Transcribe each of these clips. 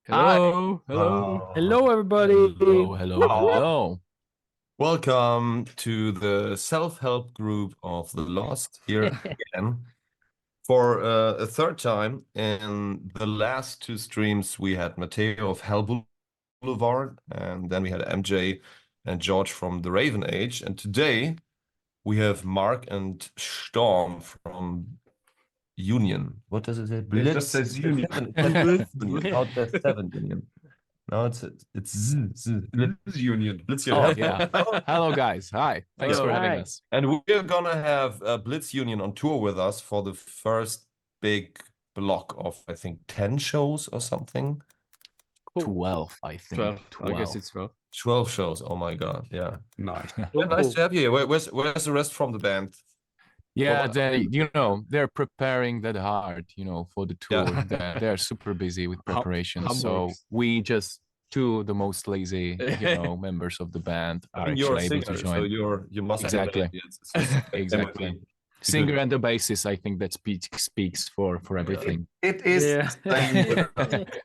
Hello, hello, Hello, everybody. hello. Welcome to the self-help group of the Lost here again for a third time. In the last two streams, we had Matteo of Hell Boulevard, and then we had MJ and George from the Raven Age. And today we have Mark and Storm from Union. What does it say? It just says Union. Without the 7 Union. No, it's Blitz Union. Blitz Union. Oh, yeah. Hello, guys. Hi. Thanks for having us. And we're gonna have Blitz Union on tour with us for the first big block of, I think, 10 shows or something. 12, I think. 12. I guess it's 12. 12 shows. Oh my God. Yeah. Nice. Nice to have you here. Where's the rest from the band? Yeah, they're preparing that hard, for the tour. Yeah. They're super busy with preparation. Hamburg. So we just two, the most lazy, members of the band are You're actually a able singer, to join. so you must Exactly. have it. Exactly. Singer and the bassist, I think that speaks for everything. It is. Yeah.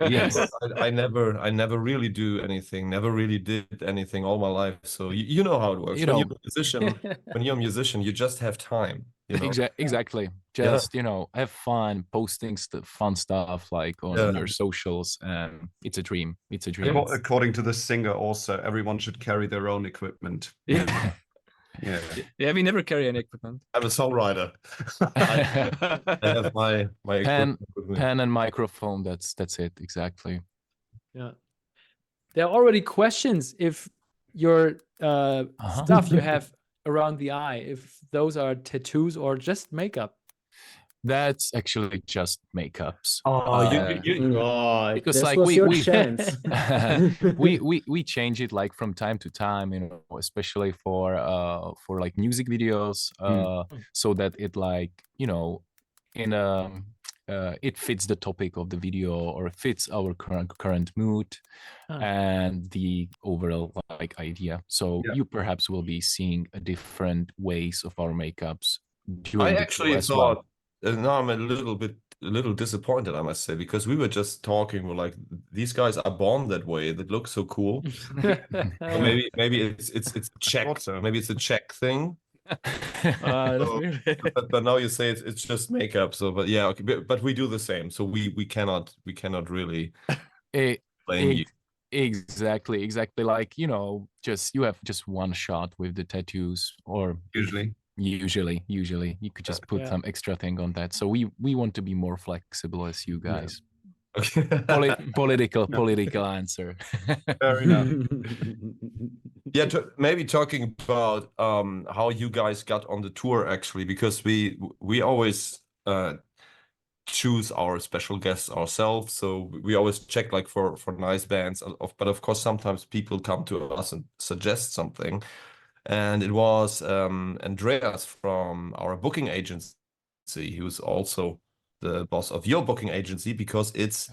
Yes. I never really do anything. Never really did anything all my life. So you know how it works. When you're a musician, you just have time. Exactly. Just have fun posting fun stuff like on your socials, and it's a dream. It's a dream. According to the singer, also everyone should carry their own equipment. Yeah. Yeah, we never carry any equipment. I'm a songwriter. I have my pen equipment with me. and microphone. That's it. Exactly. Yeah. There are already questions if your stuff you have around the eye, if those are tattoos or just makeup. That's actually just makeups. Because like your chance. we change it like from time to time, especially for like music videos, so that it like it fits the topic of the video or fits our current mood and the overall like idea. So you perhaps will be seeing a different ways of our makeups. I actually thought. Now I'm a little disappointed, I must say, because we were just talking. We're like, these guys are born that way. That looks so cool. So maybe it's Czech. Maybe it's a Czech thing. But now you say it's just makeup. So, but yeah, okay. But we do the same. So we cannot really blame you. Exactly. Like just you have just one shot with the tattoos, or Usually, you could just put some extra thing on that. So we want to be more flexible as you guys. Okay. Political answer. Fair enough. Yeah, maybe talking about how you guys got on the tour actually, because we always choose our special guests ourselves. So we always check like for nice bands. But of course, sometimes people come to us and suggest something. And it was Andreas from our booking agency, who's also the boss of your booking agency, because it's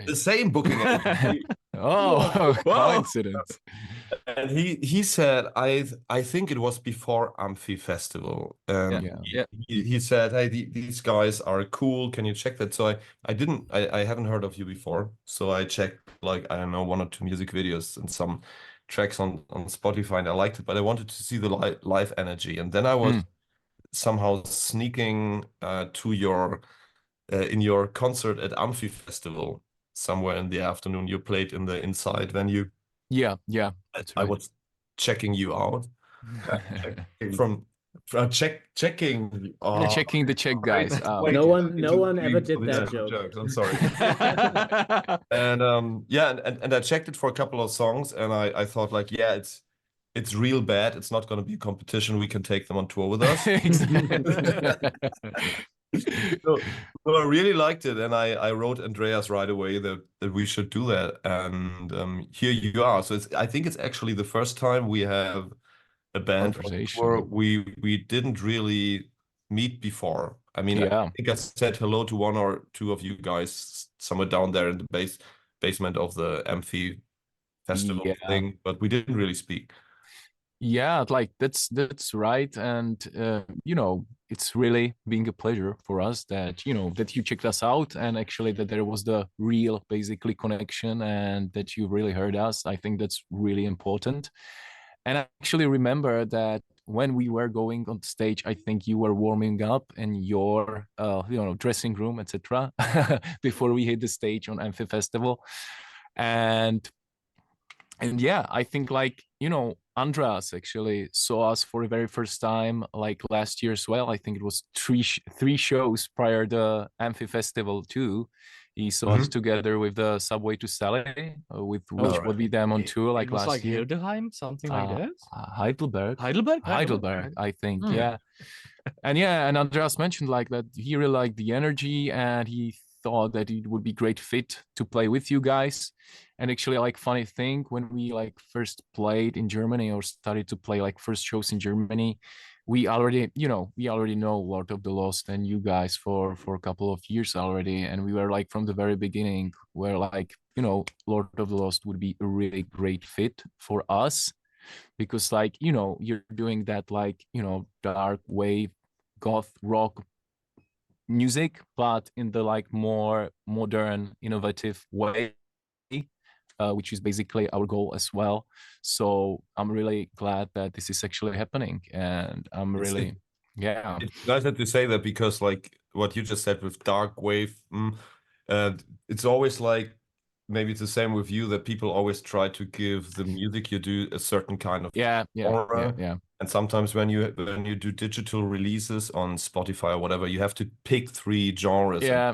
the same booking agency. Coincidence. And he said, I think it was before Amphi Festival. He said, hey, these guys are cool. Can you check that? So I haven't heard of you before. So I checked like, I don't know, 1 or 2 music videos and some tracks on Spotify, and I liked it, but I wanted to see the live energy. And then I was somehow sneaking to your in your concert at Amphi Festival somewhere in the afternoon. You played in the inside venue. Yeah, that's right. I was checking you out from checking the Czech guys out. No one ever did that joke. I'm sorry. And I checked it for a couple of songs, and I thought like, it's real bad. It's not going to be a competition. We can take them on tour with us. So I really liked it, and I wrote Andreas right away that we should do that, and here you are. So I think it's actually the first time we have a band where we didn't really meet before. I mean, I think I said hello to 1 or 2 of you guys somewhere down there in the basement of the Amphi Festival thing, but we didn't really speak. Yeah, like that's right, and you know, it's really being a pleasure for us that you know that you checked us out, and actually that there was the real basically connection, and that you really heard us. I think that's really important. And I actually remember that when we were going on stage, I think you were warming up in your you know, dressing room, etc. before we hit the stage on Amphi Festival, and yeah, I think like, you know, Andreas actually saw us for the very first time like last year as well. I think it was three shows prior to the Amphi Festival too. He saw us together with the Subway to Sally, with which would be them on tour like last like year. Hildesheim, something like that. Heidelberg, I think. Yeah. And yeah, and Andreas mentioned like that he really liked the energy, and he thought that it would be great fit to play with you guys. And actually, like, funny thing, when we like first played in Germany or started to play like first shows in Germany, we already know Lord of the Lost and you guys for a couple of years already, and we were like from the very beginning where like, you know, Lord of the Lost would be a really great fit for us, because like, you know, you're doing that like, you know, dark wave goth rock music, but in the like more modern innovative way, which is basically our goal as well. So I'm really glad that this is actually happening, and I'm really yeah. It's nice that you say that, because like what you just said with dark wave, it's always like, maybe it's the same with you, that people always try to give the music you do a certain kind of yeah. And sometimes when you do digital releases on Spotify or whatever, you have to pick 3 genres. Yeah.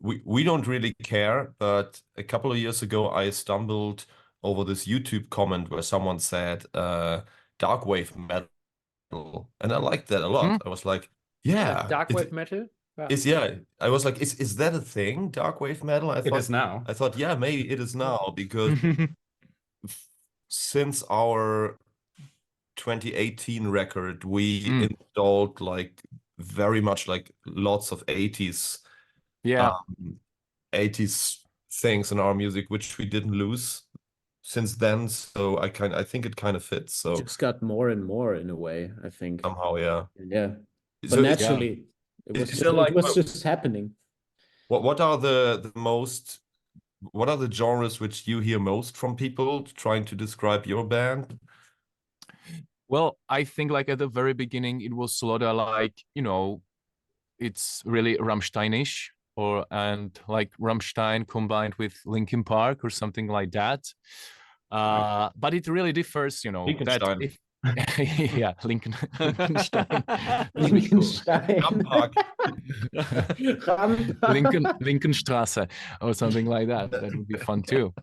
We don't really care, but a couple of years ago I stumbled over this YouTube comment where someone said dark wave metal, and I liked that a lot. I was like, yeah, dark wave metal. I was like, is that a thing? Dark wave metal? It is now. I thought, yeah, maybe it is now, because since our 2018 record, we installed like very much like lots of 80s 80s things in our music, which we didn't lose since then. So I think it kind of fits. So it just got more and more in a way, I think. Somehow, yeah. But So naturally, it was just happening. What are the genres which you hear most from people trying to describe your band? Well, I think like at the very beginning, it was a lot of like, you know, it's really Rammstein-ish, and like Rammstein combined with Linkin Park or something like that. But it really differs, you know. Yeah, Linkenstein. Linkenstrasse or something like that. That would be fun too.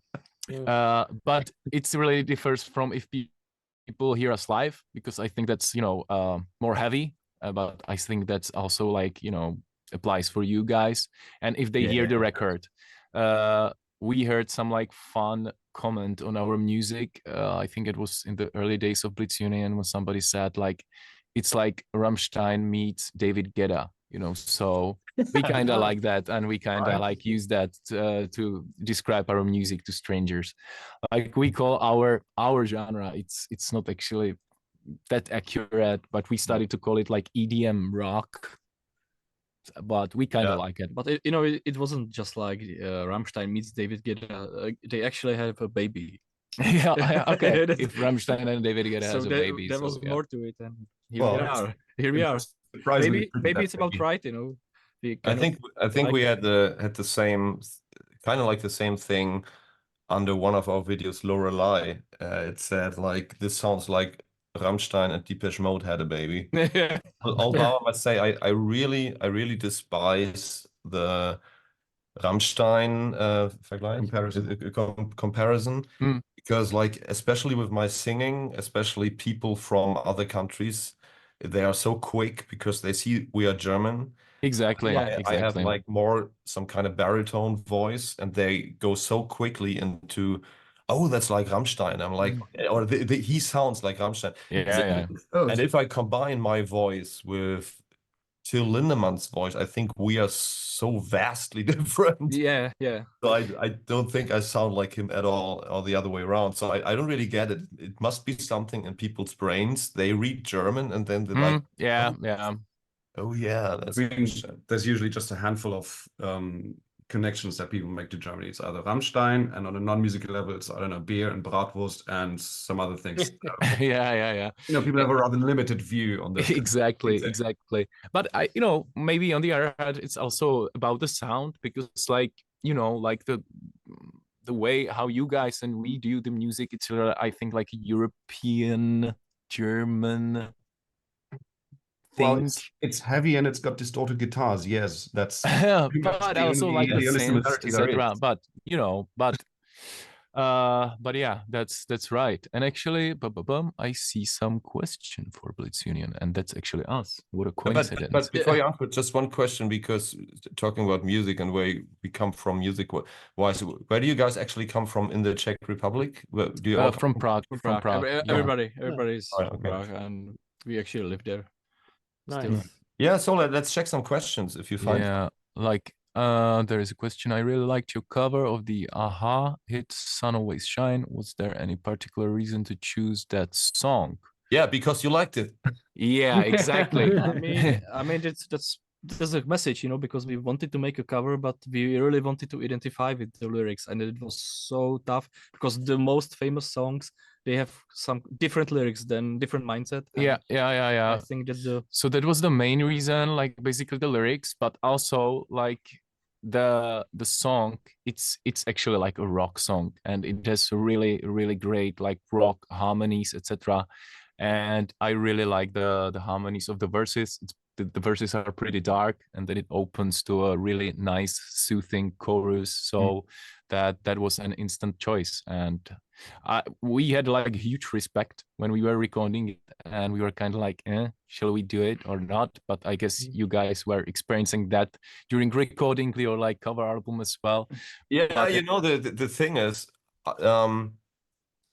But it's really differs from if people hear us live, because I think that's, you know, more heavy. But I think that's also like, you know, applies for you guys. And if they hear the record, we heard some like fun comment on our music. I think it was in the early days of Blitz Union when somebody said like, it's like Rammstein meets David Guetta, you know. So we kind of like that, and we kind of like use that to describe our music to strangers. Like we call our genre, it's not actually that accurate, but we started to call it like EDM rock, but we kind of like it. But you know, it wasn't just like Rammstein meets David Guetta. They actually have a baby. Yeah, okay. If Rammstein and David Guetta has a baby, there was more to it, and here we are. Maybe it's about pride, you know. I think we had the same kind of like the same thing under one of our videos, Lorelei. It said like, this sounds like Rammstein and Depeche Mode had a baby. Although I must say, I really despise the Rammstein comparison, because like, especially with my singing, especially people from other countries, they are so quick because they see we are German. Exactly. I have like more some kind of baritone voice, and they go so quickly into, oh, that's like Rammstein. I'm like, or he sounds like Rammstein. Yeah. And if I combine my voice with Till Lindemann's voice, I think we are so vastly different. Yeah. So I don't think I sound like him at all, or the other way around. So I don't really get it. It must be something in people's brains. They read German and then they're like, yeah. oh yeah, I mean, there's usually just a handful of connections that people make to Germany. It's either Rammstein, and on a non-musical level, it's, I don't know, beer and bratwurst and some other things. Yeah. You know, people have a rather limited view on this. Exactly. But maybe on the other hand, it's also about the sound, because like, like the way how you guys and we do the music, it's I think like a European, German Well, thing. it's heavy and it's got distorted guitars. Yes, that's but also like the synths, etc. But yeah, that's right. And actually, I see some question for Blitz Union, and that's actually us. What a coincidence! But before you answer, just one question, because talking about music and where we come from, music-wise, where do you guys actually come from in the Czech Republic? Where do you all from Prague? From Prague. Everybody's Right, from okay. Prague, and we actually live there. Nice. Yeah, so let's check some questions if you find. Yeah, like there is a question. I really liked your cover of the Aha hit "Sun Always Shine." Was there any particular reason to choose that song? Yeah, because you liked it. Yeah, exactly. I mean, that's a message, because we wanted to make a cover, but we really wanted to identify with the lyrics, and it was so tough because the most famous songs, they have some different lyrics than different mindset. Yeah. I think that so that was the main reason, like basically the lyrics, but also like the song. It's actually like a rock song, and it has really, really great like rock harmonies, etc. And I really like the harmonies of the verses. The verses are pretty dark, and then it opens to a really nice, soothing chorus. So that was an instant choice, and we had like huge respect when we were recording it, and we were kind of like, shall we do it or not? But I guess you guys were experiencing that during recording your like cover album as well. Yeah, but the thing is,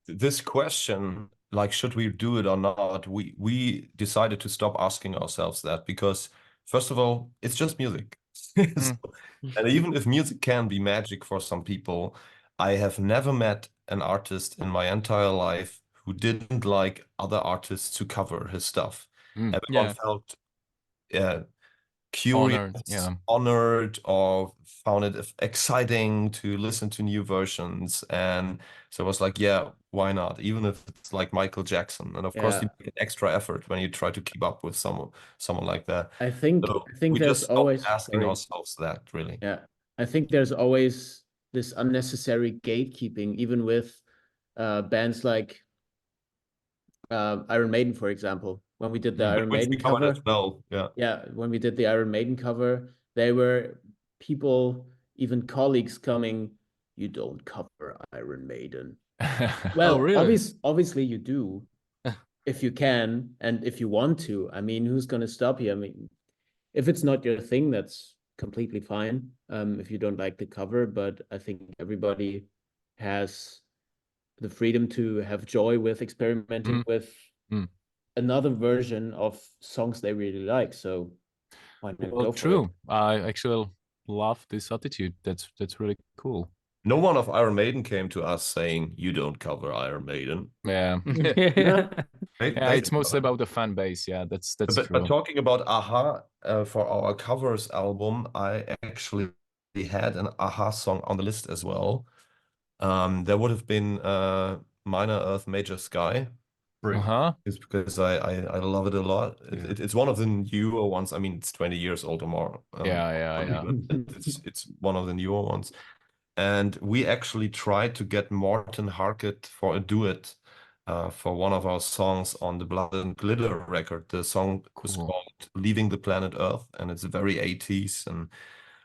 this question, like, should we do it or not? We decided to stop asking ourselves that, because first of all, it's just music. And even if music can be magic for some people, I have never met an artist in my entire life who didn't like other artists to cover his stuff. Everyone felt curious, honored, or found it exciting to listen to new versions. And so I was like, yeah, why not? Even if it's like Michael Jackson. And of course, you make an extra effort when you try to keep up with someone like that. I think we there's just always asking ourselves that, really. Yeah, I think there's always this unnecessary gatekeeping, even with bands like Iron Maiden, for example. When we did the Iron Maiden cover as well, when we did the Iron Maiden cover, there were people, even colleagues, coming, "You don't cover Iron Maiden." Well, really? Obviously you do, if you can and if you want to. I mean, who's going to stop you? I mean, if it's not your thing, that's completely fine. If you don't like the cover, but I think everybody has the freedom to have joy with experimenting with another version of songs they really like. So why not go for it? I actually love this attitude. That's really cool. No one of Iron Maiden came to us saying, "You don't cover Iron Maiden." Yeah. It's mostly about the fan base. Yeah, that's true. But talking about Aha, for our covers album, I actually had an Aha song on the list as well. There would have been Minor Earth, Major Sky. It's because I love it a lot. It's one of the newer ones. I mean, it's 20 years old or more. It's one of the newer ones. And we actually tried to get Morten Harket for a duet for one of our songs on the Blood and Glitter record. The song was called "Leaving the Planet Earth," and it's very 80s and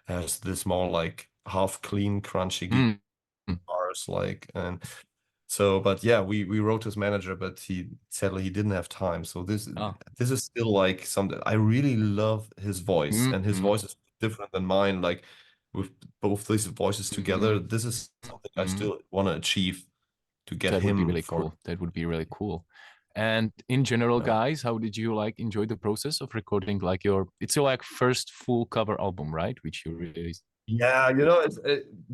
has this more like half clean, crunchy guitars, like. And so, but yeah, we wrote his manager, but sadly he didn't have time. So this is still like something. I really love his voice, and his voice is different than mine. Like, with both these voices together, this is something I still want to achieve, to get him. That would be really cool. That would be really cool. And in general, Yeah. guys, how did you like enjoy the process of recording like it's your like first full cover album, right? Which you released. Yeah, you know,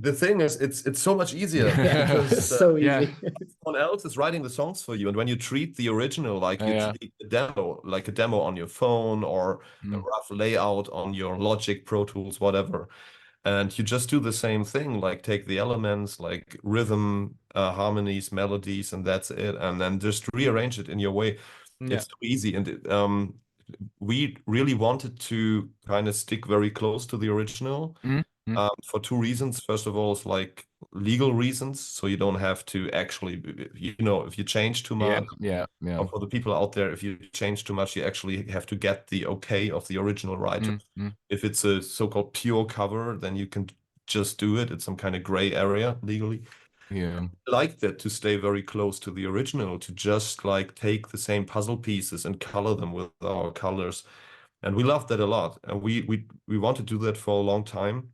the thing is, it's so much easier Yeah, because so yeah. easy. someone else is writing the songs for you, and when you treat the original like you Yeah. treat a demo, like a demo on your phone or a rough layout on your Logic, Pro Tools, whatever, and you just do the same thing, like take the elements, like rhythm, harmonies, melodies, and that's it, and then just rearrange it in your way. Yeah. It's so easy, and we really wanted to kind of stick very close to the original. For two reasons. First of all, it's like legal reasons, so you don't have to actually, you know, if you change too much, Yeah. or for the people out there, if you change too much, you actually have to get the okay of the original writer. If it's a so-called pure cover, then you can just do it. It's some kind of gray area legally. Yeah. I like that, to stay very close to the original, to just like take the same puzzle pieces and color them with our colors. And we love that a lot. And we want to do that for a long time,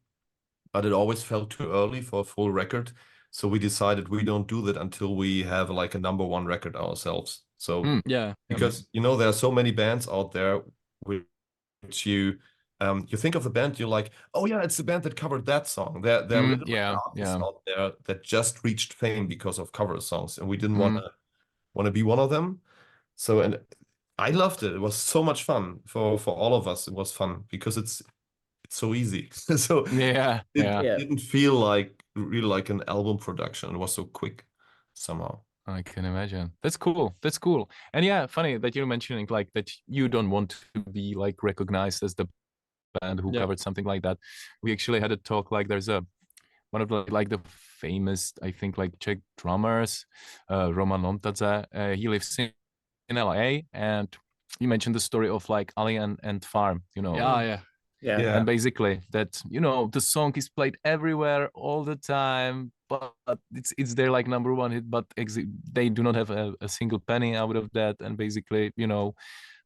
but it always felt too early for a full record. So we decided we don't do that until we have like a #1 record ourselves. So Yeah. because you know, there are so many bands out there which you think of the band, you're like, oh yeah, it's the band that covered that song. There are little artists out there that just reached fame because of cover songs, and we didn't want to be one of them. So, and I loved it. It was so much fun for all of us. It was fun because it's so easy. So Yeah. it didn't feel like really like an album production. It was so quick somehow. I can imagine. That's cool. That's cool. And yeah, funny that you're mentioning like that you don't want to be like recognized as the band who covered something like that. We actually had a talk, like there's one of the famous, I think, like Czech drummers, Roman Lontadze. He lives in LA, and he mentioned the story of like Ali and Farm, you know. Yeah. And basically that, you know, the song is played everywhere all the time, but it's their like #1 hit, but they do not have a single penny out of that. And basically, you know,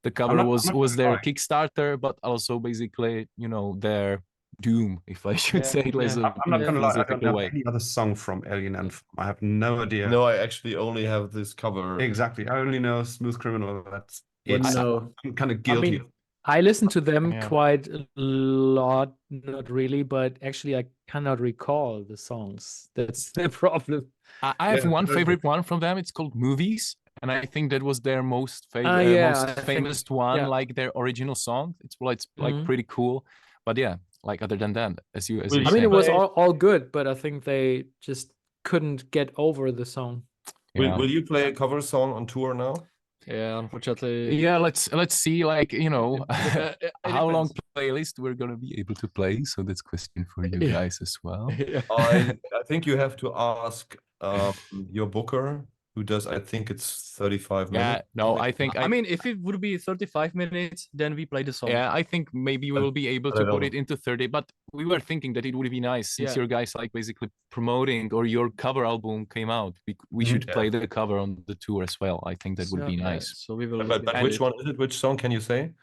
the cover was their Kickstarter, but also basically, you know, their doom, if I should say it. I'm not gonna lie, I don't know any other song from Alien and I have no idea. No, I actually only have this cover. Exactly, I only know Smooth Criminal. That's Well, it. no. I'm kind of guilty. I listen to them quite a lot, not really, but actually I cannot recall the songs. That's the problem. I have one favorite one from them. It's called Movies, and I think that was their most famous one, like their original song. It's like pretty cool. But yeah, like other than that, as you I mean, it was all good, but I think they just couldn't get over the song. Will you play a cover song on tour now? Yeah, unfortunately. Yeah, let's see, like, you know, how long playlist we're gonna be able to play. So that's a question for you guys as well. I think you have to ask your booker, who does, I think it's 35 minutes. Yeah, no, I think I mean, if it would be 35 minutes, then we play the song. Yeah, I think maybe we will be able to put it into 30, but we were thinking that it would be nice, since your guys like basically promoting, or your cover album came out, we should play the cover on the tour as well. I think that would be nice. So we will. But which one is it? Which song can you say?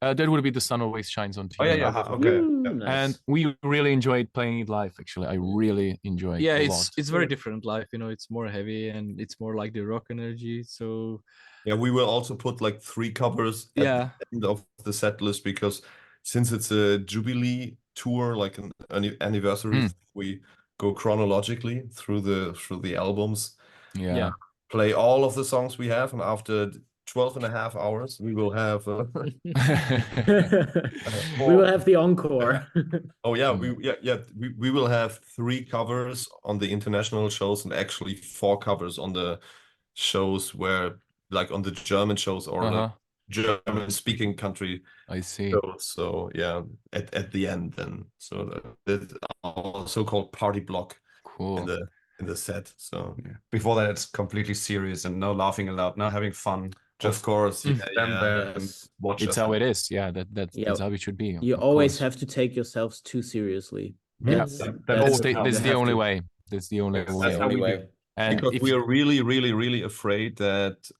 That would be The Sun Always Shines on TV. Oh yeah, okay. Nice. And we really enjoyed playing it live. Actually, I really enjoyed. Yeah, it a it's lot. very different live. You know, it's more heavy and it's more like the rock energy. So yeah, we will also put like 3 covers at the end of the set list, because since it's a Jubilee tour, like an anniversary, we go chronologically through the albums. Yeah. Play all of the songs we have, and after 12.5 hours, we will have we will have the encore. Oh yeah, we will have 3 covers on the international shows, and actually 4 covers on the shows where, like on the German shows or the German speaking country. I see. So yeah, at the end then, so the so-called party block in the set. So before that, it's completely serious and no laughing allowed, no having fun. Of course, watch it's how it is. Yeah, that's how it should be. You always have to take yourselves too seriously. That's the only way. That's the only way. And because we are really, really, really afraid that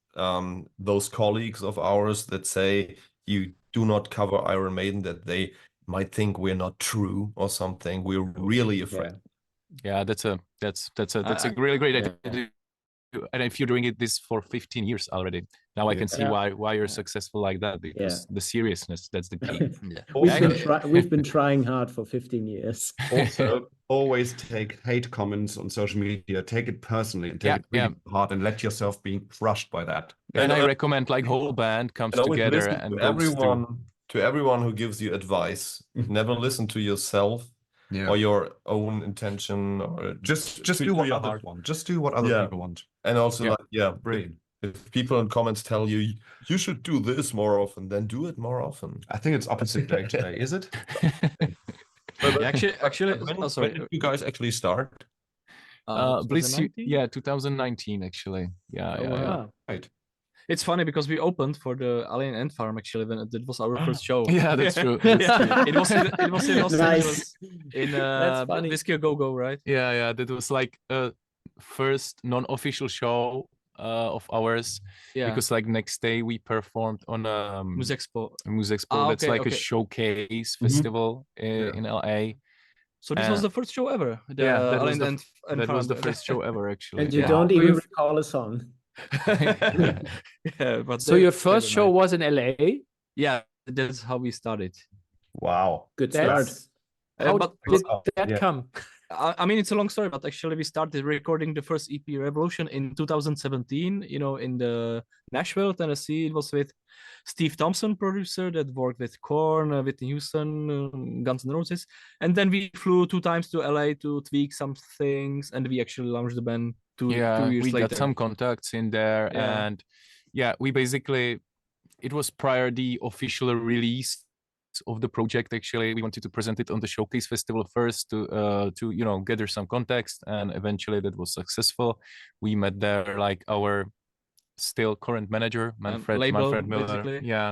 those colleagues of ours that say you do not cover Iron Maiden, that they might think we're not true or something. We're really afraid. Yeah, that's a really great idea and if you're doing this for 15 years already, now I can see why you're successful like that, because the seriousness, that's the key. We've been trying hard for 15 years. Also, always take hate comments on social media, take it personally and take it really hard, and let yourself be crushed by that. And I recommend like whole band comes together and to everyone who gives you advice. Never listen to yourself or your own intention, or just do what others want. Just do what other people want. And also brilliant. If people in comments tell you you should do this more often, then do it more often. I think it's opposite day today, is it? Actually, when did you guys actually start? Blitz, 2019 actually. Right. It's funny because we opened for the Alien Ant Farm actually when that was our first show. Yeah, that's true. It was in Los Angeles in Whiskey Go Go, right? Yeah, that was like a first non-official show of ours, because like next day we performed on a Musexpo. That's like a showcase festival in LA. So this was the first show ever. That was the first show ever actually. And you don't even recall a song. But so your first show was in LA? Yeah, that's how we started. Wow, good start. How did that come? I mean, it's a long story, but actually we started recording the first EP Revolution in 2017, in the Nashville, Tennessee. It was with Steve Thompson, producer, that worked with Korn, Whitney Houston, Guns N' Roses. And then we flew 2 times to LA to tweak some things, and we actually launched the band 2 years later. We got some contacts in there, and we basically, it was prior the official release of the project. Actually, we wanted to present it on the showcase festival first to gather some context, and eventually that was successful. We met there like our still current manager, Manfred Miller,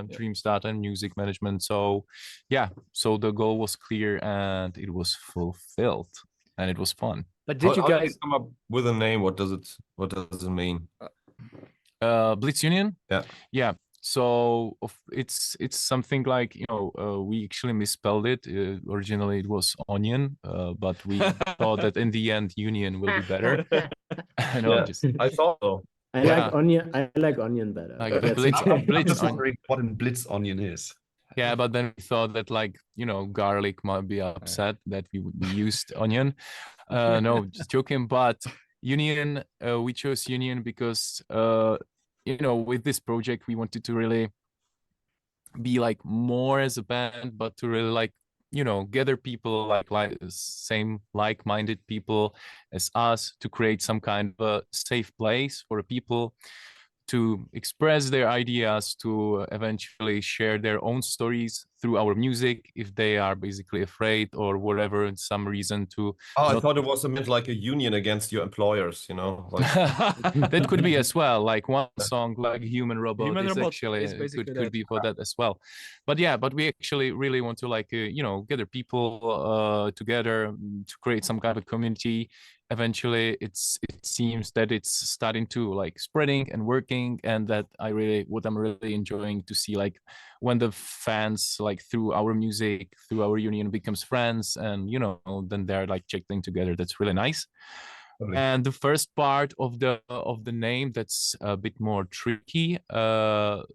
Dreams Data and music management. So the goal was clear and it was fulfilled, and it was fun. But did you guys come up with a name? What does it mean? Blitz Union? Yeah. So it's something like, we actually misspelled it. Originally it was onion, but we thought that in the end union will be better. I thought so. I like onion. I like onion better. Like Blitz what a Blitz onion is. Yeah, but then we thought that garlic might be upset that we used onion. No, just joking. But union, we chose union because with this project we wanted to really be like more as a band, but to really gather people like same like-minded people as us, to create some kind of a safe place for people to express their ideas, to eventually share their own stories through our music if they are basically afraid or whatever, in some reason to. I thought it was meant like a union against your employers, That could be as well, like one song like Human Robot could be for that as well. But we actually really want to gather people together to create some kind of community. Eventually it seems that it's starting to spreading and working, and that I'm really enjoying to see when the fans through our music, through our union becomes friends, and then they're chatting together. That's really nice. Lovely. And the first part of the name, that's a bit more tricky. The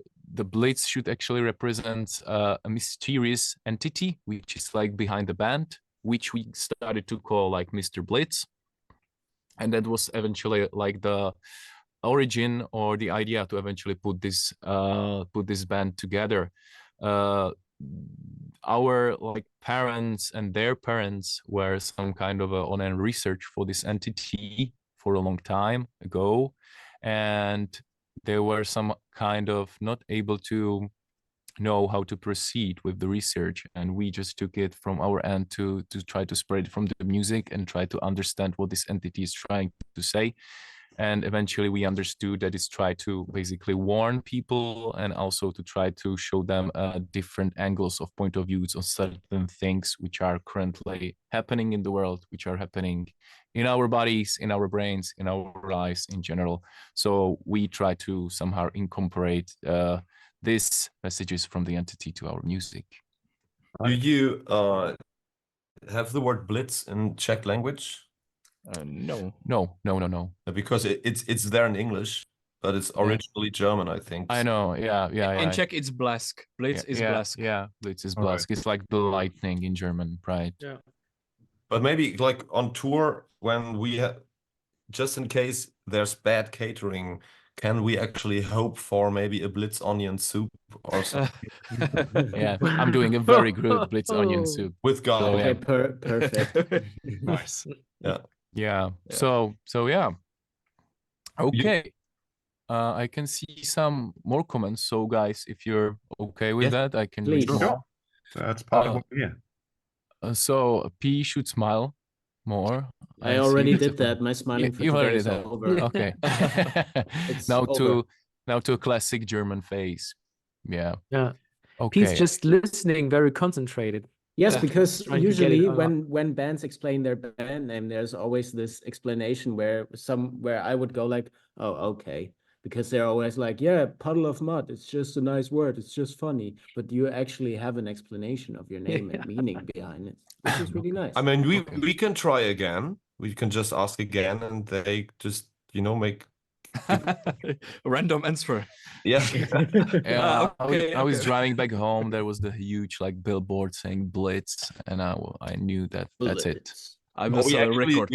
Blitz should actually represent a mysterious entity which is behind the band, which we started to call Mr. Blitz. And that was eventually the origin or the idea to eventually put this band together. Our parents and their parents were some kind of on a research for this entity for a long time ago, and they were some kind of not able to know how to proceed with the research, and we just took it from our end to try to spread it from the music and try to understand what this entity is trying to say. And eventually we understood that it's try to basically warn people, and also to try to show them different angles of point of views on certain things which are currently happening in the world, which are happening in our bodies, in our brains, in our lives in general. So we try to somehow incorporate these messages from the entity to our music. Do you have the word Blitz in Czech language? No. No. Because it's there in English, but it's originally German, I think. I know. Yeah. In Czech, it's Blask. Blitz is Blask. Yeah, Blitz is Blask. It's like the lightning in German, right? Yeah. But maybe like on tour, when we just in case there's bad catering, can we actually hope for maybe a Blitz onion soup or something? Yeah, I'm doing a very good Blitz onion soup with garlic. Okay, perfect. Nice. Yeah. So yeah. Okay. I can see some more comments. So guys, if you're okay with that, I can read more. That's part of what we're here. So P should smile more. I already did that. My smiling for today is over. Okay. Now to a classic German face. Yeah. Okay. He's just listening, very concentrated. Yes, because usually when bands explain their band name, there's always this explanation where I would go like, oh, okay. Because they're always like, yeah, puddle of mud. It's just a nice word. It's just funny. But you actually have an explanation of your name and meaning behind it, which is really nice. I mean, we can try again. We can just ask again, and they just make a random answer. Yeah. I was driving back home. There was the huge billboard saying Blitz, and I knew that that's it. We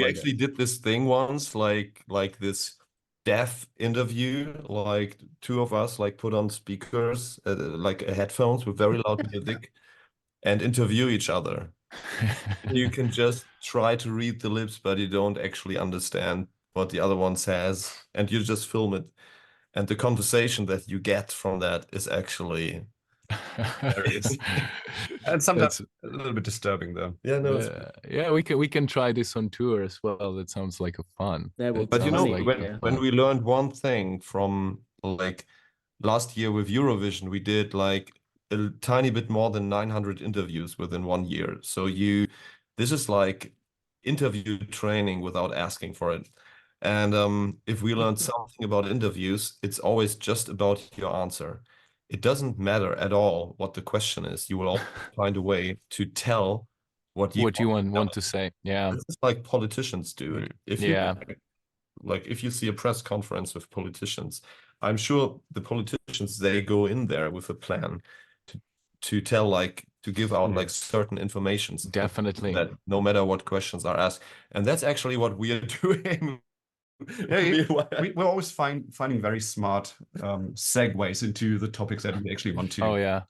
actually did this thing once, like this deaf interview, like two of us put on speakers, headphones with very loud music, and interview each other. You can just try to read the lips, but you don't actually understand what the other one says, and you just film it. And the conversation that you get from that is actually hilarious. And sometimes a little bit disturbing, though. Yeah, no. Yeah, we can try this on tour as well. That sounds like a fun. But when we learned one thing from last year with Eurovision, we did a tiny bit more than 900 interviews within 1 year. So this is like interview training without asking for it. And if we learn something about interviews, it's always just about your answer. It doesn't matter at all what the question is. You will always find a way to tell what you want to say. Yeah, this is like politicians do. If you see a press conference with politicians, I'm sure the politicians, they go in there with a plan to tell to give out certain informations. Definitely. That no matter what questions are asked, and that's actually what we are doing. We're always finding very smart segues into the topics that we actually want to. Oh yeah.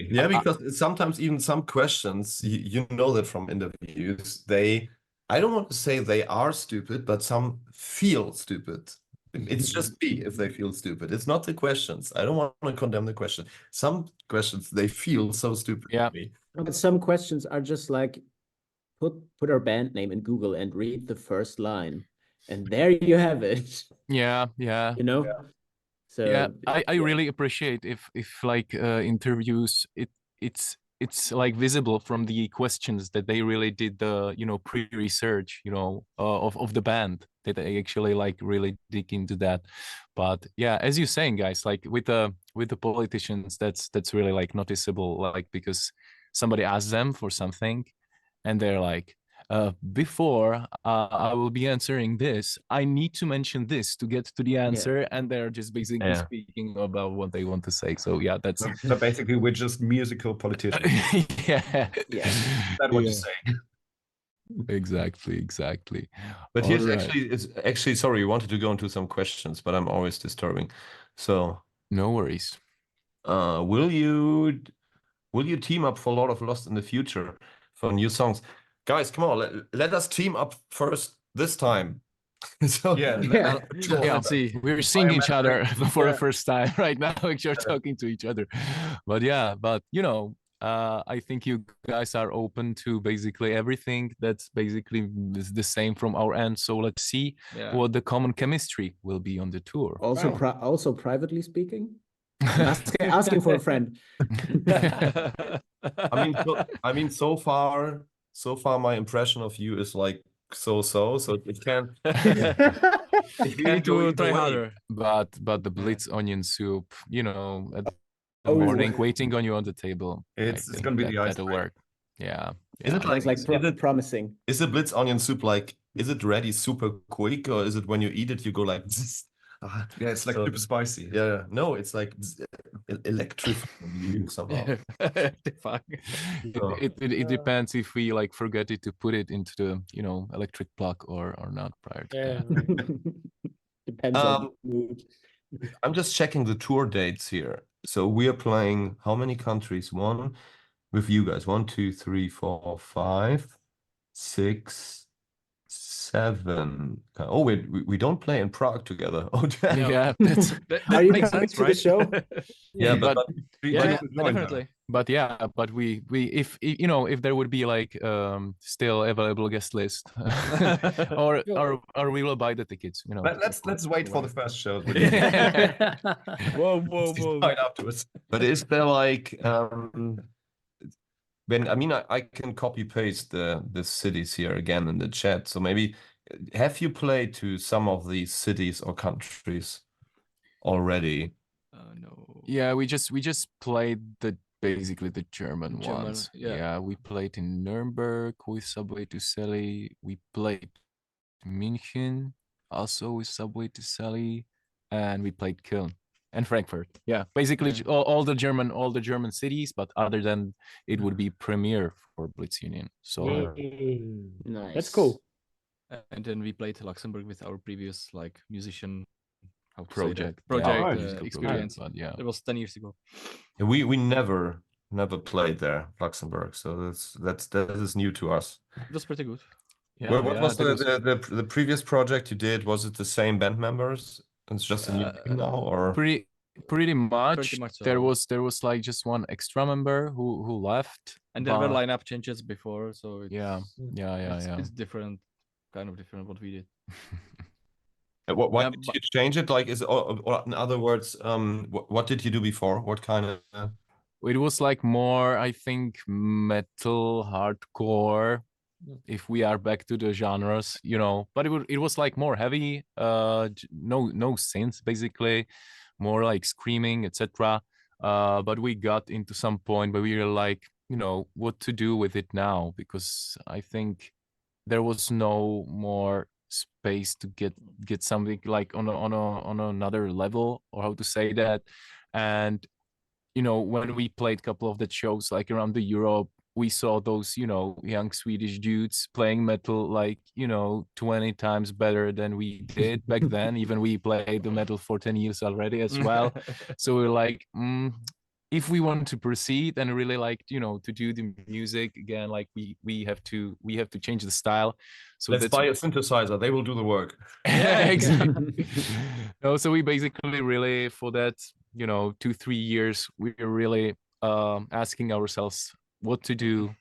Yeah, because sometimes even some questions, you know that from interviews, I don't want to say they are stupid, but some feel stupid. It's just me if they feel stupid. It's not the questions. I don't want to condemn the question. Some questions, they feel so stupid to me. But some questions are just put our band name in Google and read the first line. And there you have it. Yeah. So yeah, I really appreciate if interviews it's visible from the questions that they really did the pre-research of the band, that they actually really dig into that. But yeah, as you're saying, guys, with the politicians, that's really noticeable, because somebody asks them for something and they're before I will be answering this, I need to mention this to get to the answer, and they're just basically speaking about what they want to say. So yeah, that's so basically we're just musical politicians. Yeah. That's what you're saying. Exactly. But here's actually sorry, we wanted to go into some questions, but I'm always disturbing. So no worries. Will you team up for Lord of Lost in the future for new songs? Guys, come on, let us team up first this time. So let's see. We're seeing each other for the first time right now. You're talking to each other. But I think you guys are open to basically everything that's basically the same from our end. So let's see what the common chemistry will be on the tour. Also privately speaking? Asking for a friend. I mean, so far my impression of you is so it can you need to try harder. But the Blitz onion soup, at the morning waiting on you on the table, it's gonna be the ice. That'll work. Yeah. Is it promising? Is the Blitz onion soup is it ready super quick, or is it when you eat it you go like Yeah, it's like super spicy. yeah, no, it's like electrifying you somehow. It depends if we like forget it to put it into the electric plug or not prior to that. Depends on mood. I'm just checking the tour dates here. So we are playing how many countries? One with you guys. 1, 2, 3, 4, 5, 6, 7. Oh, we don't play in Prague together. Oh, Yeah, Are you makes coming sense, to the right? show? yeah, but Definitely. but we if if there would be like still available guest list, or we will buy the tickets. Let's wait for the first show. Whoa. Right afterwards. But is there like when I can copy paste the cities here again in the chat. So maybe have you played to some of these cities or countries already? No. Yeah, we just played basically the German ones. Yeah. We played in Nürnberg with Subway to Sally. We played München also with Subway to Sally, and we played Köln and Frankfurt. Yeah, basically all the German cities, but other than it would be premiere for Blitz Union. So Nice. That's cool. And then we played Luxembourg with our previous like musician project experience. But yeah, it was 10 years ago. We never played there, Luxembourg. So that is new to us. It was pretty good. Yeah, what was the previous project you did? Was it the same band members? It's just a new thing now, or pretty much. So. There was like just one extra member who left, and there were lineup changes before, so it's, it's different, kind of different what we did. Why did you change it? Like, or in other words, what did you do before? What kind of? It was like more, I think, metal, hardcore. If we are back to the genres, but it was like more heavy, no synths, basically, more like screaming, etc. But we got into some point where we were like, what to do with it now, because I think there was no more space to get something like on another level, or how to say that. And when we played a couple of the shows like around the Europe, we saw those, young Swedish dudes playing metal like, 20 times better than we did back then. Even we played the metal for 10 years already as well. So we're like, if we want to proceed and really like, to do the music again, like we have to change the style. So let's buy a synthesizer. They will do the work. Yeah, exactly. No, so we basically really for that, 2-3 years, we were really asking ourselves what to do.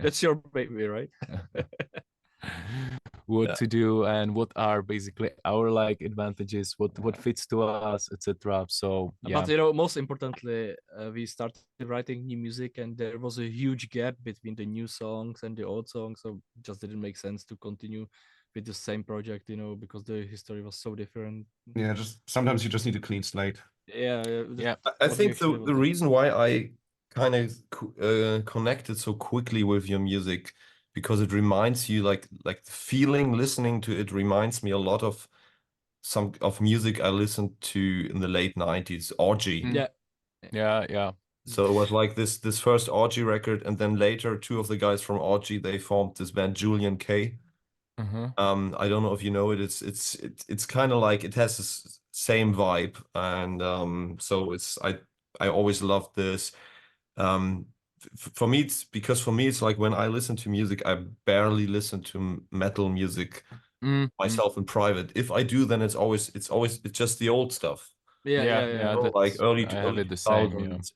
That's your baby, right? What to do and what are basically our like advantages, what fits to us, etc. So but most importantly, we started writing new music, and there was a huge gap between the new songs and the old songs, so it just didn't make sense to continue with the same project, because the history was so different. Yeah, just sometimes you just need a clean slate. Yeah. I think the reason why I kind of connected so quickly with your music, because it reminds you like the feeling listening to it reminds me a lot of some of music I listened to in the late 90s, Orgy. Yeah. So it was like this first Orgy record, and then later 2 of the guys from Orgy, they formed this band Julian K. I don't know if you know it. It's kind of like it has this same vibe, and so I always loved this. For me it's like when I listen to music, I barely listen to metal music myself in private. If I do, then it's just the old stuff. Yeah. Like early 2000s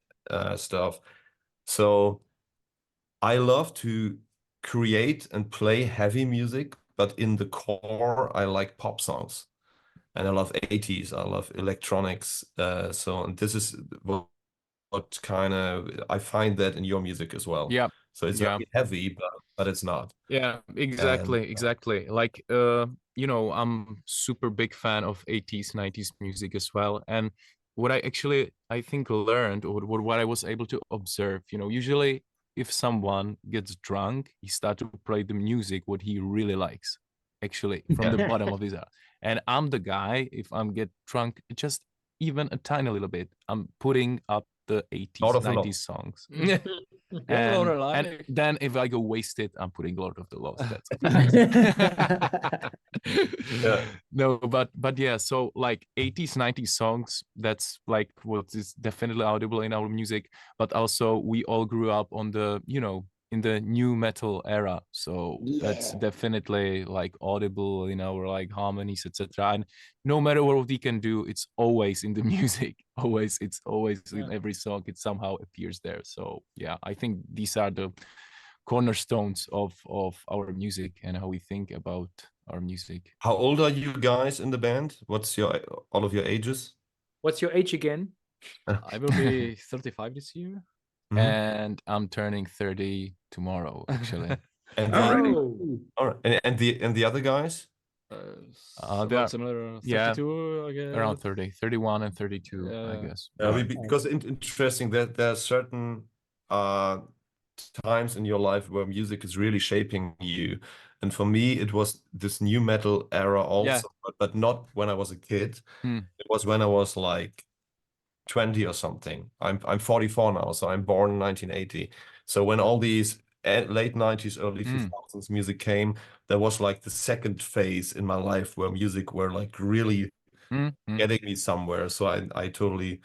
stuff. So I love to create and play heavy music, but in the core I like pop songs, and I love 80s, I love electronics, and this is what kind of I find that in your music as well. Yeah. So it's very heavy, but it's not. Yeah, exactly. Like I'm super big fan of 80s, 90s music as well. And what I think learned, or what I was able to observe, usually if someone gets drunk, he starts to play the music what he really likes. actually, from the bottom of his heart. And I'm the guy, if I'm get drunk, just even a tiny little bit, I'm putting up the 80s, 90s songs. And then if I go wasted, I'm putting Lord of the Lost. That's No, but yeah, so like 80s, 90s songs, that's like what is definitely audible in our music. But also we all grew up on the, you know, in the new metal era, so that's definitely like audible in our like harmonies, etc. And no matter what we can do, it's always in the music. It's always in every song. It somehow appears there. So yeah, I think these are the cornerstones of our music and how we think about our music. How old are you guys in the band? What's all of your ages? What's your age again? I will be 35 this year. And I'm turning 30 tomorrow, actually. And all right. And the other guys? They are similar, 32, I guess. Around 30, 31 and 32, I guess. Because interesting that there are certain times in your life where music is really shaping you. And for me, it was this new metal era also, but not when I was a kid. It was when I was like 20 or something. I'm 44 now, so I'm born in 1980. So when all these late 90s, early 2000s music came, there was like the second phase in my life where music were like really getting me somewhere. So I totally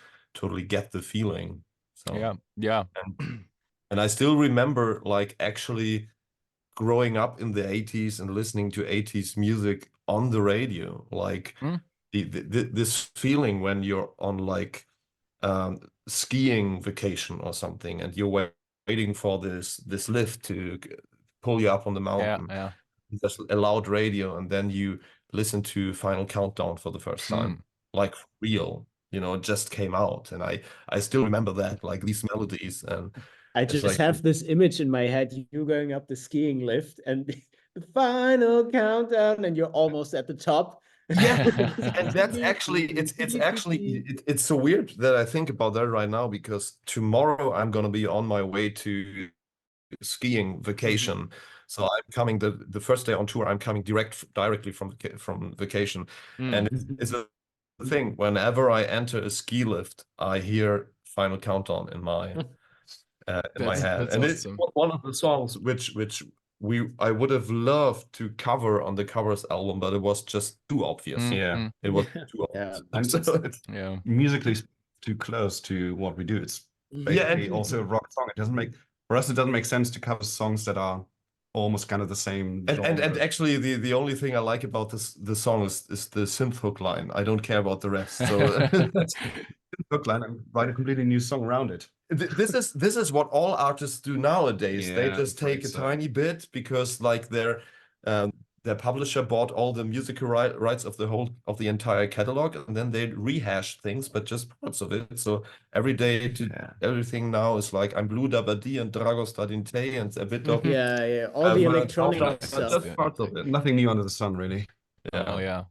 get the feeling. So and I still remember like actually growing up in the 80s and listening to 80s music on the radio, like this feeling when you're on like skiing vacation or something and you're waiting for this lift to pull you up on the mountain. There's a loud radio and then you listen to Final Countdown for the first time, like real, you know, it just came out. And I still remember that, like these melodies. And I just like, have this image in my head, you going up the skiing lift and the final countdown and you're almost at the top. Yeah, and that's actually it's so weird that I think about that right now, because tomorrow I'm gonna be on my way to skiing vacation. So I'm coming the first day on tour. I'm coming directly from vacation, and it's a thing. Whenever I enter a ski lift, I hear Final Countdown in my head, and awesome. It's one of the songs which I would have loved to cover on the covers album, but it was just too obvious. It was too obvious. And musically too close to what we do. It's basically also a rock song. It doesn't make sense to cover songs that are almost kind of the same. And actually, the only thing I like about the song is the synth hook line. I don't care about the rest. So that's hook line and write a completely new song around it. This is what all artists do nowadays. They just take a tiny bit because like their publisher bought all the musical rights of the entire catalog, and then they rehash things, but just parts of it. So everything now is like I'm Blue Dabadi and Dragos Dinte and a bit of all the electronic stuff. Just parts of it. Nothing new under the sun, really. Oh yeah.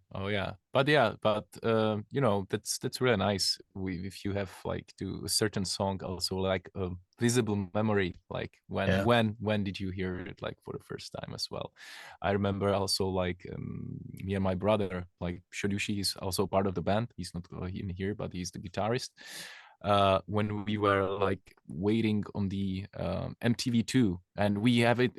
But you know, that's really nice. If you have like a certain song also like a visible memory, like when did you hear it like for the first time as well? I remember also like me and my brother, like Shodushi is also part of the band. He's not in here, but he's the guitarist. When we were like waiting on the MTV2, and we have an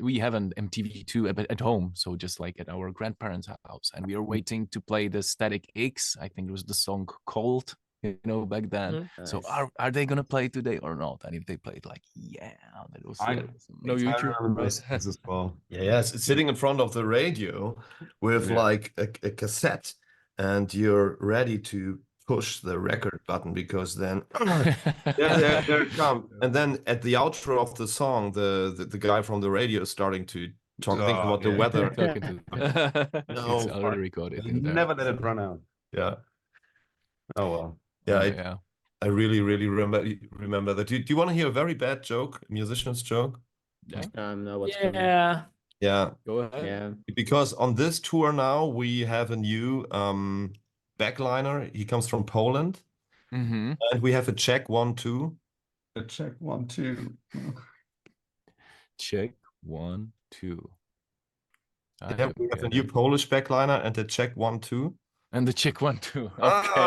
MTV2 at home, so just like at our grandparents' house, and we were waiting to play the Static X. I think it was the song Cold, you know, back then. Nice. So are they gonna play today or not? And if they played, like, that was no YouTube as well. It's sitting in front of the radio with like a cassette, and you're ready to push the record button, because then there it comes. And then at the outro of the song, the guy from the radio is starting to think about the weather. It's already recorded. Never let it run out. Yeah. Oh well. I really remember that. Do you want to hear a very bad joke, a musician's joke? No, what's Yeah. Go ahead. Yeah. Because on this tour now we have a new backliner. He comes from Poland, and we have a check 1 2. A check 1 2. Check 1 2. Yeah, we have a new Polish backliner and the Czech one too. And the Czech one too. Okay.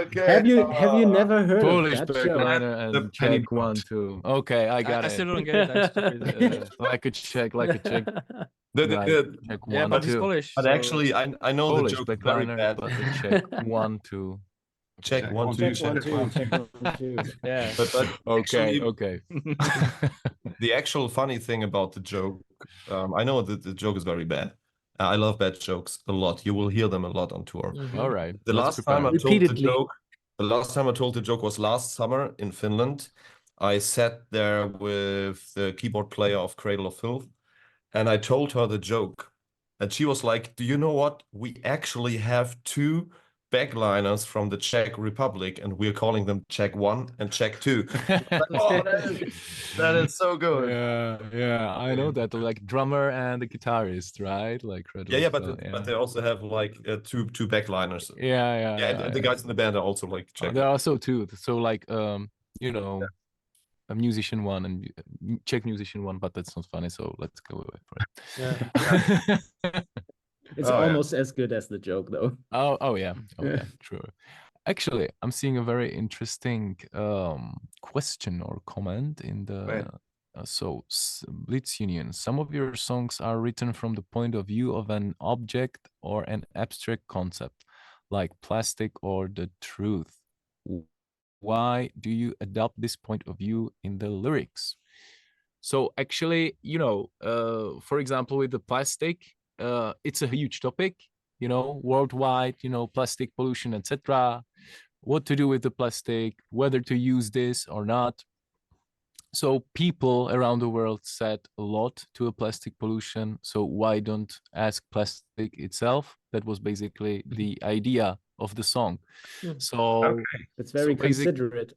Okay. Have you never heard Polish of that show? backliner and Czech one too. Okay, I got I it. still don't get it. I'm stupid. Like a Czech, like a Czech. Czech Yeah, one but he's too. Polish. But so- actually, I know Polish the joke is very backliner, bad. but the Czech one too. Czech one two. Check one, two, check one, two. yeah. But Okay, actually, okay. the actual funny thing about the joke, I know that the joke is very bad. I love bad jokes a lot. You will hear them a lot on tour. All right. The let's last time I prepare. told the Repeatedly. joke, was last summer in Finland. I sat there with the keyboard player of Cradle of Filth, and I told her the joke, and she was like, "Do you know what? We actually have two backliners from the Czech Republic, and we're calling them Czech 1 and Czech 2." Oh, that is so good. Yeah, I know that. Like drummer and the guitarist, right? Like Yeah, but they also have like two backliners. yeah. And the guys in the band are also like Czech. There are also two. So like you know, a musician one and Czech musician one, but that's not funny. So let's go away from it. Yeah. It's almost as good as the joke, though. Oh yeah, true. Actually, I'm seeing a very interesting question or comment in the Blitz Union. Some of your songs are written from the point of view of an object or an abstract concept, like plastic or the truth. Why do you adopt this point of view in the lyrics? So actually, you know, for example, with the plastic, it's a huge topic, you know, worldwide, you know, plastic pollution, etc. What to do with the plastic, whether to use this or not. So people around the world said a lot to a plastic pollution. So why don't ask plastic itself? That was basically the idea of the song. So it's very considerate.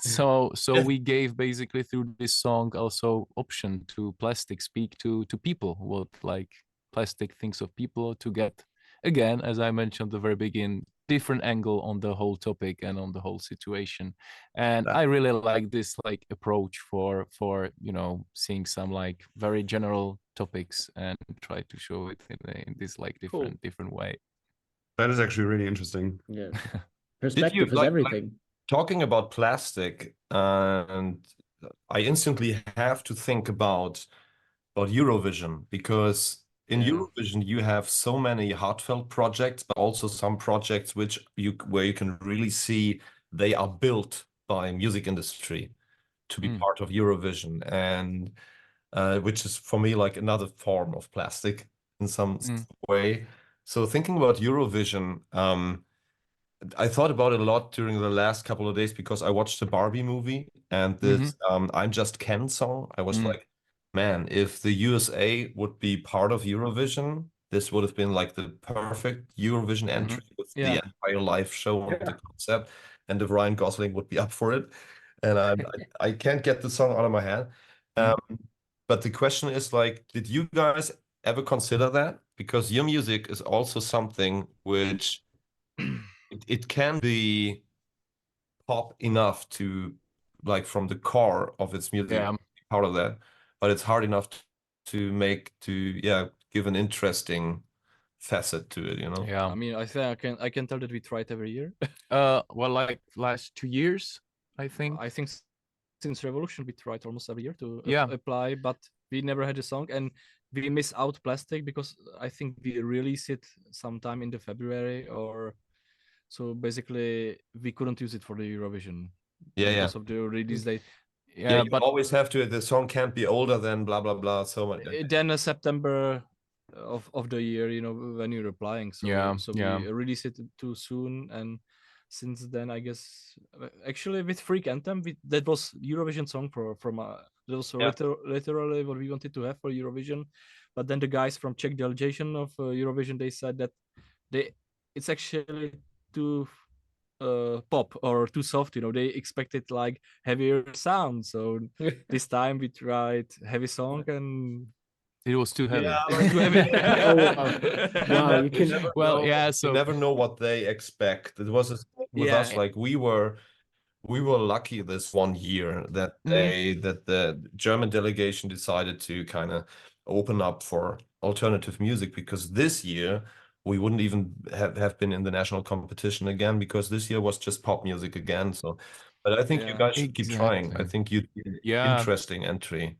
so we gave basically through this song also option to plastic speak to people, what like plastic thinks of people, to get, again, as I mentioned at the very beginning, different angle on the whole topic and on the whole situation. And I really like this like approach for you know, seeing some like very general topics and try to show it in this like different way. That is actually really interesting. Yeah, perspective is everything. Talking about plastic, and I instantly have to think about Eurovision, because in Eurovision you have so many heartfelt projects, but also some projects where you can really see they are built by music industry to be part of Eurovision, and which is for me like another form of plastic in some way. So thinking about Eurovision, I thought about it a lot during the last couple of days, because I watched the Barbie movie and this I'm Just Ken song. I was like, man, if the USA would be part of Eurovision, this would have been like the perfect Eurovision entry with the entire live show and the concept, and if Ryan Gosling would be up for it. And I can't get the song out of my head. But the question is like, did you guys ever consider that? Because your music is also something which it can be pop enough to, like, from the core of its music, part of that, but it's hard enough to give an interesting facet to it, you know? I mean, I think I can tell that we try it every year. Well, like last 2 years, I think. I think since Revolution we tried almost every year to apply, but we never had a song, and we miss out plastic because I think we release it sometime in the February, or so basically we couldn't use it for the Eurovision because of the release date. But always have to, the song can't be older than blah blah blah, so much. Then September of the year, you know, when you're applying, so we release it too soon, and since then I guess actually with Freak Anthem that was Eurovision song from that was literally what we wanted to have for Eurovision, but then the guys from Czech delegation of Eurovision, they said that it's actually too pop or too soft, you know, they expected like heavier sound, so this time we tried heavy song and it was too heavy. Too heavy. Wow, you can so you never know what they expect. It was with us, like we were lucky this one year that that the German delegation decided to kind of open up for alternative music, because this year we wouldn't even have been in the national competition again, because this year was just pop music again. So, but I think you guys should keep trying. I think you'd be an interesting entry.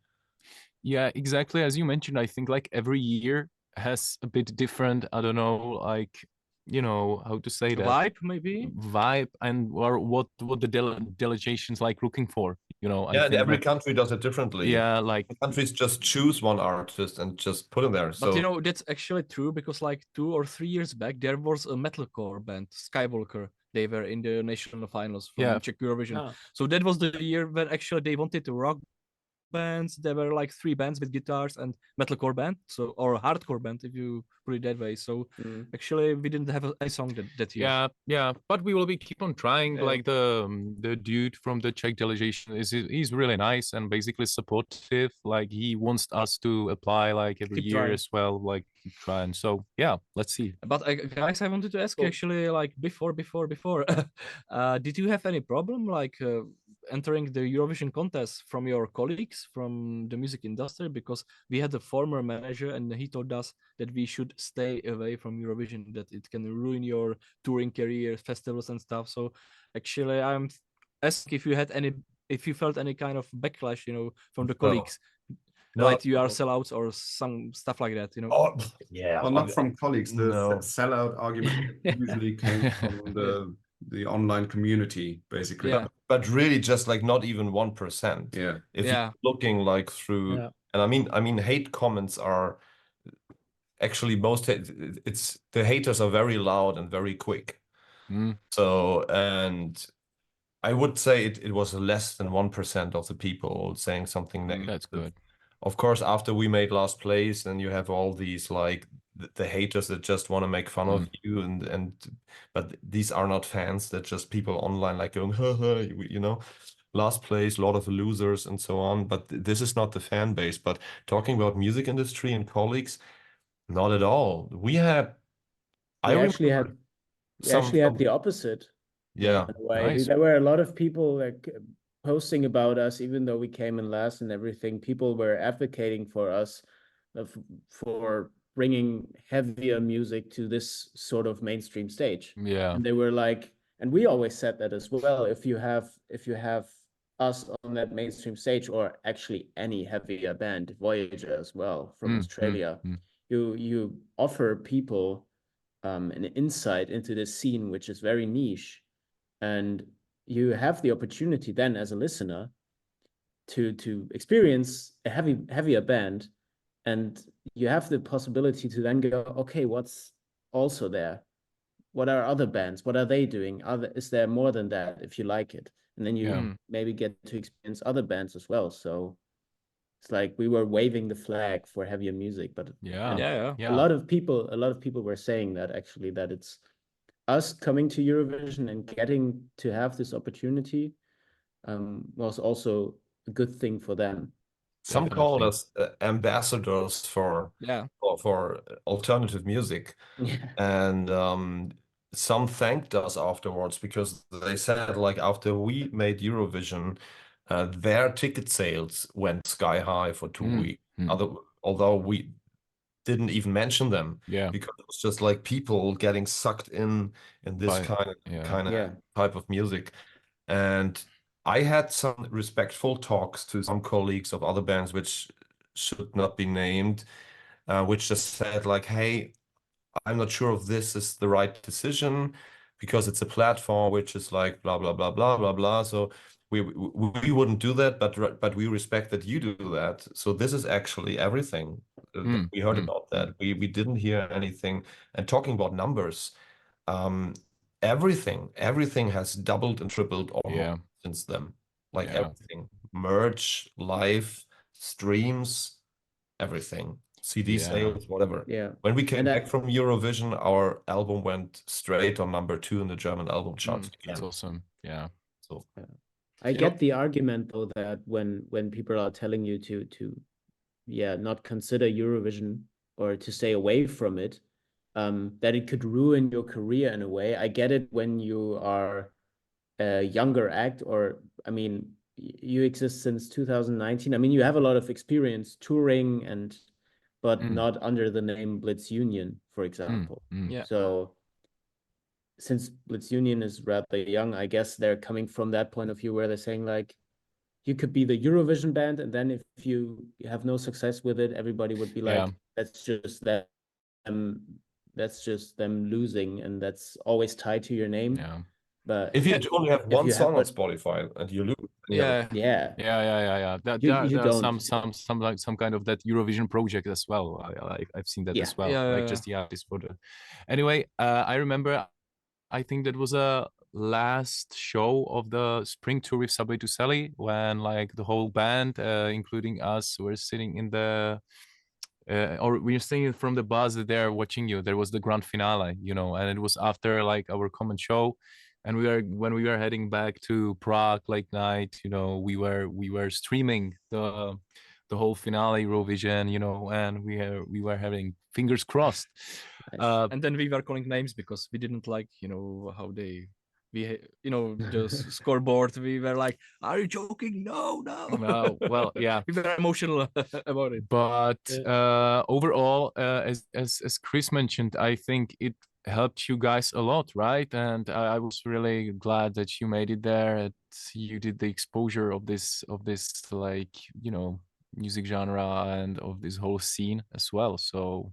Yeah, exactly. As you mentioned, I think like every year has a bit different, I don't know, like, you know, how to say that, vibe maybe, and or what the delegations like looking for, you know. Yeah, I and think every country does it differently. Yeah, like countries just choose one artist and just put him there. But you know, that's actually true, because like 2 or 3 years back there was a metalcore band, Skywalker. They were in the national finals from Czech Eurovision. So that was the year where actually they wanted to rock bands. There were like 3 bands with guitars and metalcore band, so, or hardcore band if you put it that way. So actually we didn't have a song that year. Yeah, but we will keep on trying. Like the dude from the Czech delegation he's really nice and basically supportive. Like he wants us to apply like every year as well, like keep trying. So yeah, let's see. But guys, I wanted to ask you actually, like before did you have any problem like entering the Eurovision contest from your colleagues from the music industry? Because we had a former manager and he told us that we should stay away from Eurovision, that it can ruin your touring career, festivals and stuff. So actually I'm asking if you felt any kind of backlash, you know, from the colleagues. Like you are sellouts or some stuff like that, you know. Well, not from colleagues. The sellout argument usually came from the online community, basically. But really just like not even 1%. If you're looking like through, and I mean hate comments are actually it's the haters are very loud and very quick. So, and I would say it was less than 1% of the people saying something negative. That's good. Of course, after we made last place, then you have all these like the haters that just want to make fun of you, but these are not fans. They're just people online like going, you know, last place, a lot of losers and so on. But this is not the fan base. But talking about music industry and colleagues, not at all. We actually had the opposite. Yeah, in a way. Nice. There were a lot of people like posting about us, even though we came in last and everything. People were advocating for us for bringing heavier music to this sort of mainstream stage. And they were like, and we always said that as well. If you have us on that mainstream stage, or actually any heavier band, Voyager as well from Australia, you offer people an insight into this scene, which is very niche, and you have the opportunity then as a listener to experience a heavier band, and you have the possibility to then go, okay, what's also there? What are other bands? What are they doing? Is there more than that if you like it? And then you maybe get to experience other bands as well. So it's like we were waving the flag for heavier music, but a lot of people were saying that actually, that it's us coming to Eurovision and getting to have this opportunity was also a good thing for them. Some called us ambassadors for alternative music, and some thanked us afterwards, because they said like after we made Eurovision, their ticket sales went sky high for 2 weeks. Although we didn't even mention them, because it was just like people getting sucked in this kind of type of music. And I had some respectful talks to some colleagues of other bands which should not be named, which just said like, hey, I'm not sure if this is the right decision, because it's a platform which is like blah blah blah blah blah blah. So we wouldn't do that, but we respect that you do that. So this is actually everything. We heard about that. We didn't hear anything. And talking about numbers, everything has doubled and tripled almost since then. Like everything, merch, live streams, everything, CD sales, whatever. When we came back from Eurovision, our album went straight on #2 in the German album charts. That's awesome. So I get the argument though that when people are telling you to not consider Eurovision or to stay away from it, that it could ruin your career in a way. I get it when you are a younger act, or I mean, you exist since 2019. I mean, you have a lot of experience touring and but not under the name Blitz Union, for example. Yeah. So since Blitz Union is rather young, I guess they're coming from that point of view where they're saying like, you could be the Eurovision band, and then if you have no success with it, everybody would be like, that's just them losing, and that's always tied to your name. Yeah. But if you only have one song on but Spotify and you lose, Yeah. yeah, There You are don't. some like some kind of that Eurovision project as well. I've seen that Yeah. as well. Yeah, Like yeah, just the artist for the. Anyway, I remember. I think that was a last show of the spring tour with Subway to Sally when like the whole band, including us, were sitting in the. Or we were sitting from the bus there watching you. There was the grand finale, you know, and it was after like our common show, and when we were heading back to Prague late night, you know, we were streaming the whole finale Eurovision, you know, and we were having fingers crossed. And then we were calling names because we didn't like, you know, how they the scoreboard. We were like, are you joking? No. Well, yeah. We were emotional about it. But overall, as Chris mentioned, I think it helped you guys a lot, right? And I was really glad that you made it there. You did the exposure of this like, you know, music genre and of this whole scene as well. So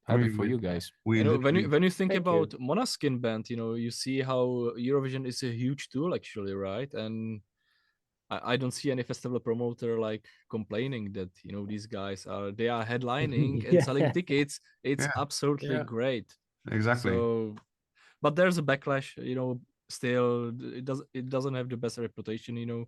happy for you guys. When you think about Måneskin band, you know, you see how Eurovision is a huge tool actually, right? And I don't see any festival promoter like complaining that, you know, these guys are headlining and selling tickets. It's absolutely great. Exactly. So, but there's a backlash, you know, still it doesn't have the best reputation, you know,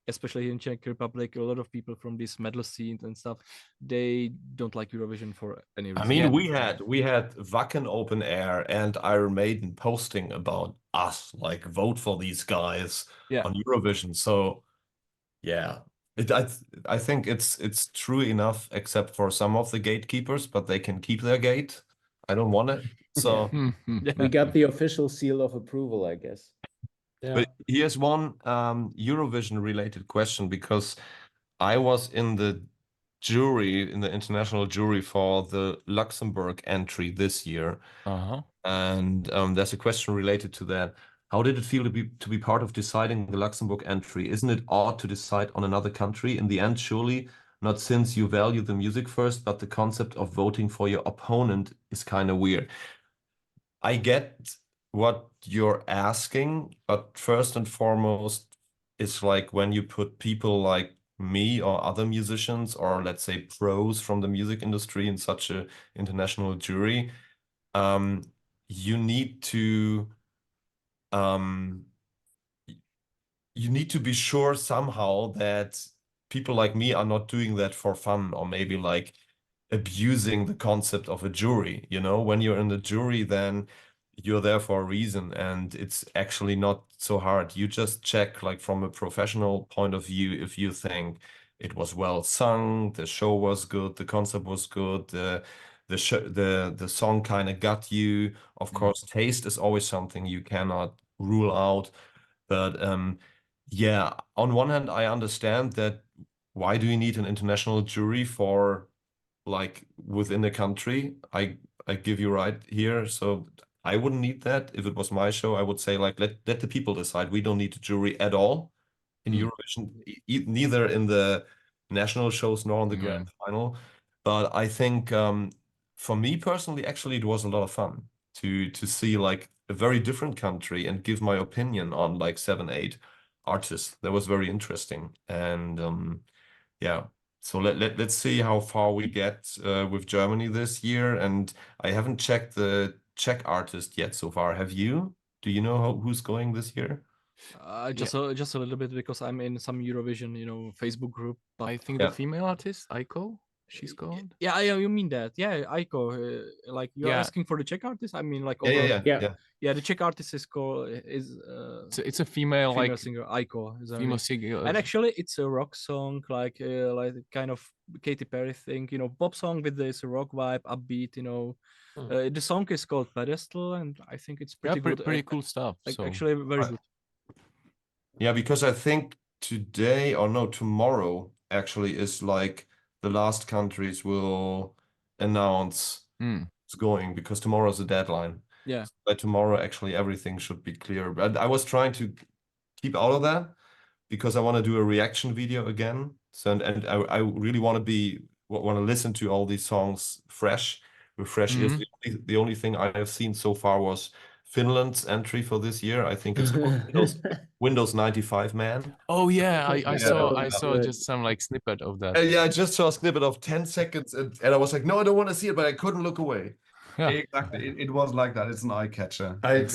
especially in Czech Republic. A lot of people from this metal scene and stuff, they don't like Eurovision for any reason. I mean, we had Wacken Open Air and Iron Maiden posting about us, like vote for these guys on Eurovision. So yeah, I think it's true enough, except for some of the gatekeepers, but they can keep their gate. I don't want it. So we got the official seal of approval, I guess. But here's one Eurovision related question, because I was in the jury, in the international jury for the Luxembourg entry this year. And there's a question related to that. How did it feel to be part of deciding the Luxembourg entry? Isn't it odd to decide on another country in the end, surely? Not since you value the music first, but the concept of voting for your opponent is kind of weird. I get what you're asking, but first and foremost, it's like when you put people like me or other musicians, or let's say pros from the music industry, in such an international jury, you need to be sure somehow that people like me are not doing that for fun, or maybe like abusing the concept of a jury. You know, when you're in the jury, then you're there for a reason, and it's actually not so hard. You just check, like, from a professional point of view, if you think it was well sung, the show was good, the concept was good, the song kind of got you. Of course, taste is always something you cannot rule out, but yeah, on one hand, I understand that why do you need an international jury for, like, within the country? I give you right here. So I wouldn't need that. If it was my show, I would say, like, let the people decide. We don't need a jury at all in Eurovision, neither in the national shows nor in the grand final. But I think for me personally, actually, it was a lot of fun to see, like, a very different country and give my opinion on, like, 7-8 artists. That was very interesting. And yeah, so let's see how far we get with Germany this year. And I haven't checked the Czech artist yet so far. Have you? Do you know who's going this year? Just a little bit, because I'm in some Eurovision, you know, Facebook group. But I think the female artist, Aiko, she's called. Yeah, you mean that? Yeah, Aiko. Like, you're asking for the Czech artist? I mean, like, yeah. The Czech artist is called it's a female like singer, Aiko. Female singer, and actually, it's a rock song, like kind of Katy Perry thing, you know, pop song with this rock vibe, upbeat, you know. The song is called Pedestal, and I think it's pretty good. Pretty cool stuff. Like, so. actually, very good. Yeah, because I think tomorrow actually is like the last countries will announce it's going, because tomorrow's the deadline. Yeah. So by tomorrow, actually, everything should be clear. But I was trying to keep out of that because I want to do a reaction video again. So and I really want to listen to all these songs fresh with fresh ears. The only thing I have seen so far was Finland's entry for this year. I think it's called Windows 95 Man. Oh yeah, I saw Good. just some like snippet of that. Yeah, I just saw a snippet of 10 seconds and I was like, no, I don't want to see it, but I couldn't look away. Yeah. Exactly. It was like that. It's an eye catcher. I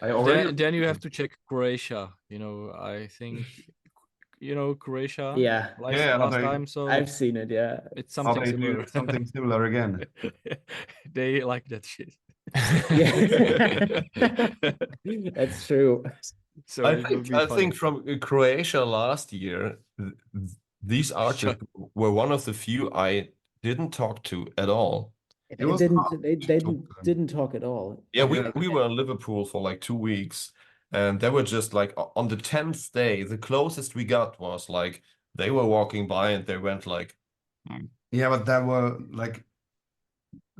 already Then you have to check Croatia. You know, I think Croatia. Yeah. Last time. So I've seen it. Yeah. it's something they do similar. something similar again. They like that shit. Yeah. That's true. So I think from Croatia last year, these artists were one of the few I didn't talk to at all. They didn't talk at all. Yeah, we were in Liverpool for like 2 weeks, and they were just like on the 10th day, the closest we got was like they were walking by and they went like, Yeah, but they were like,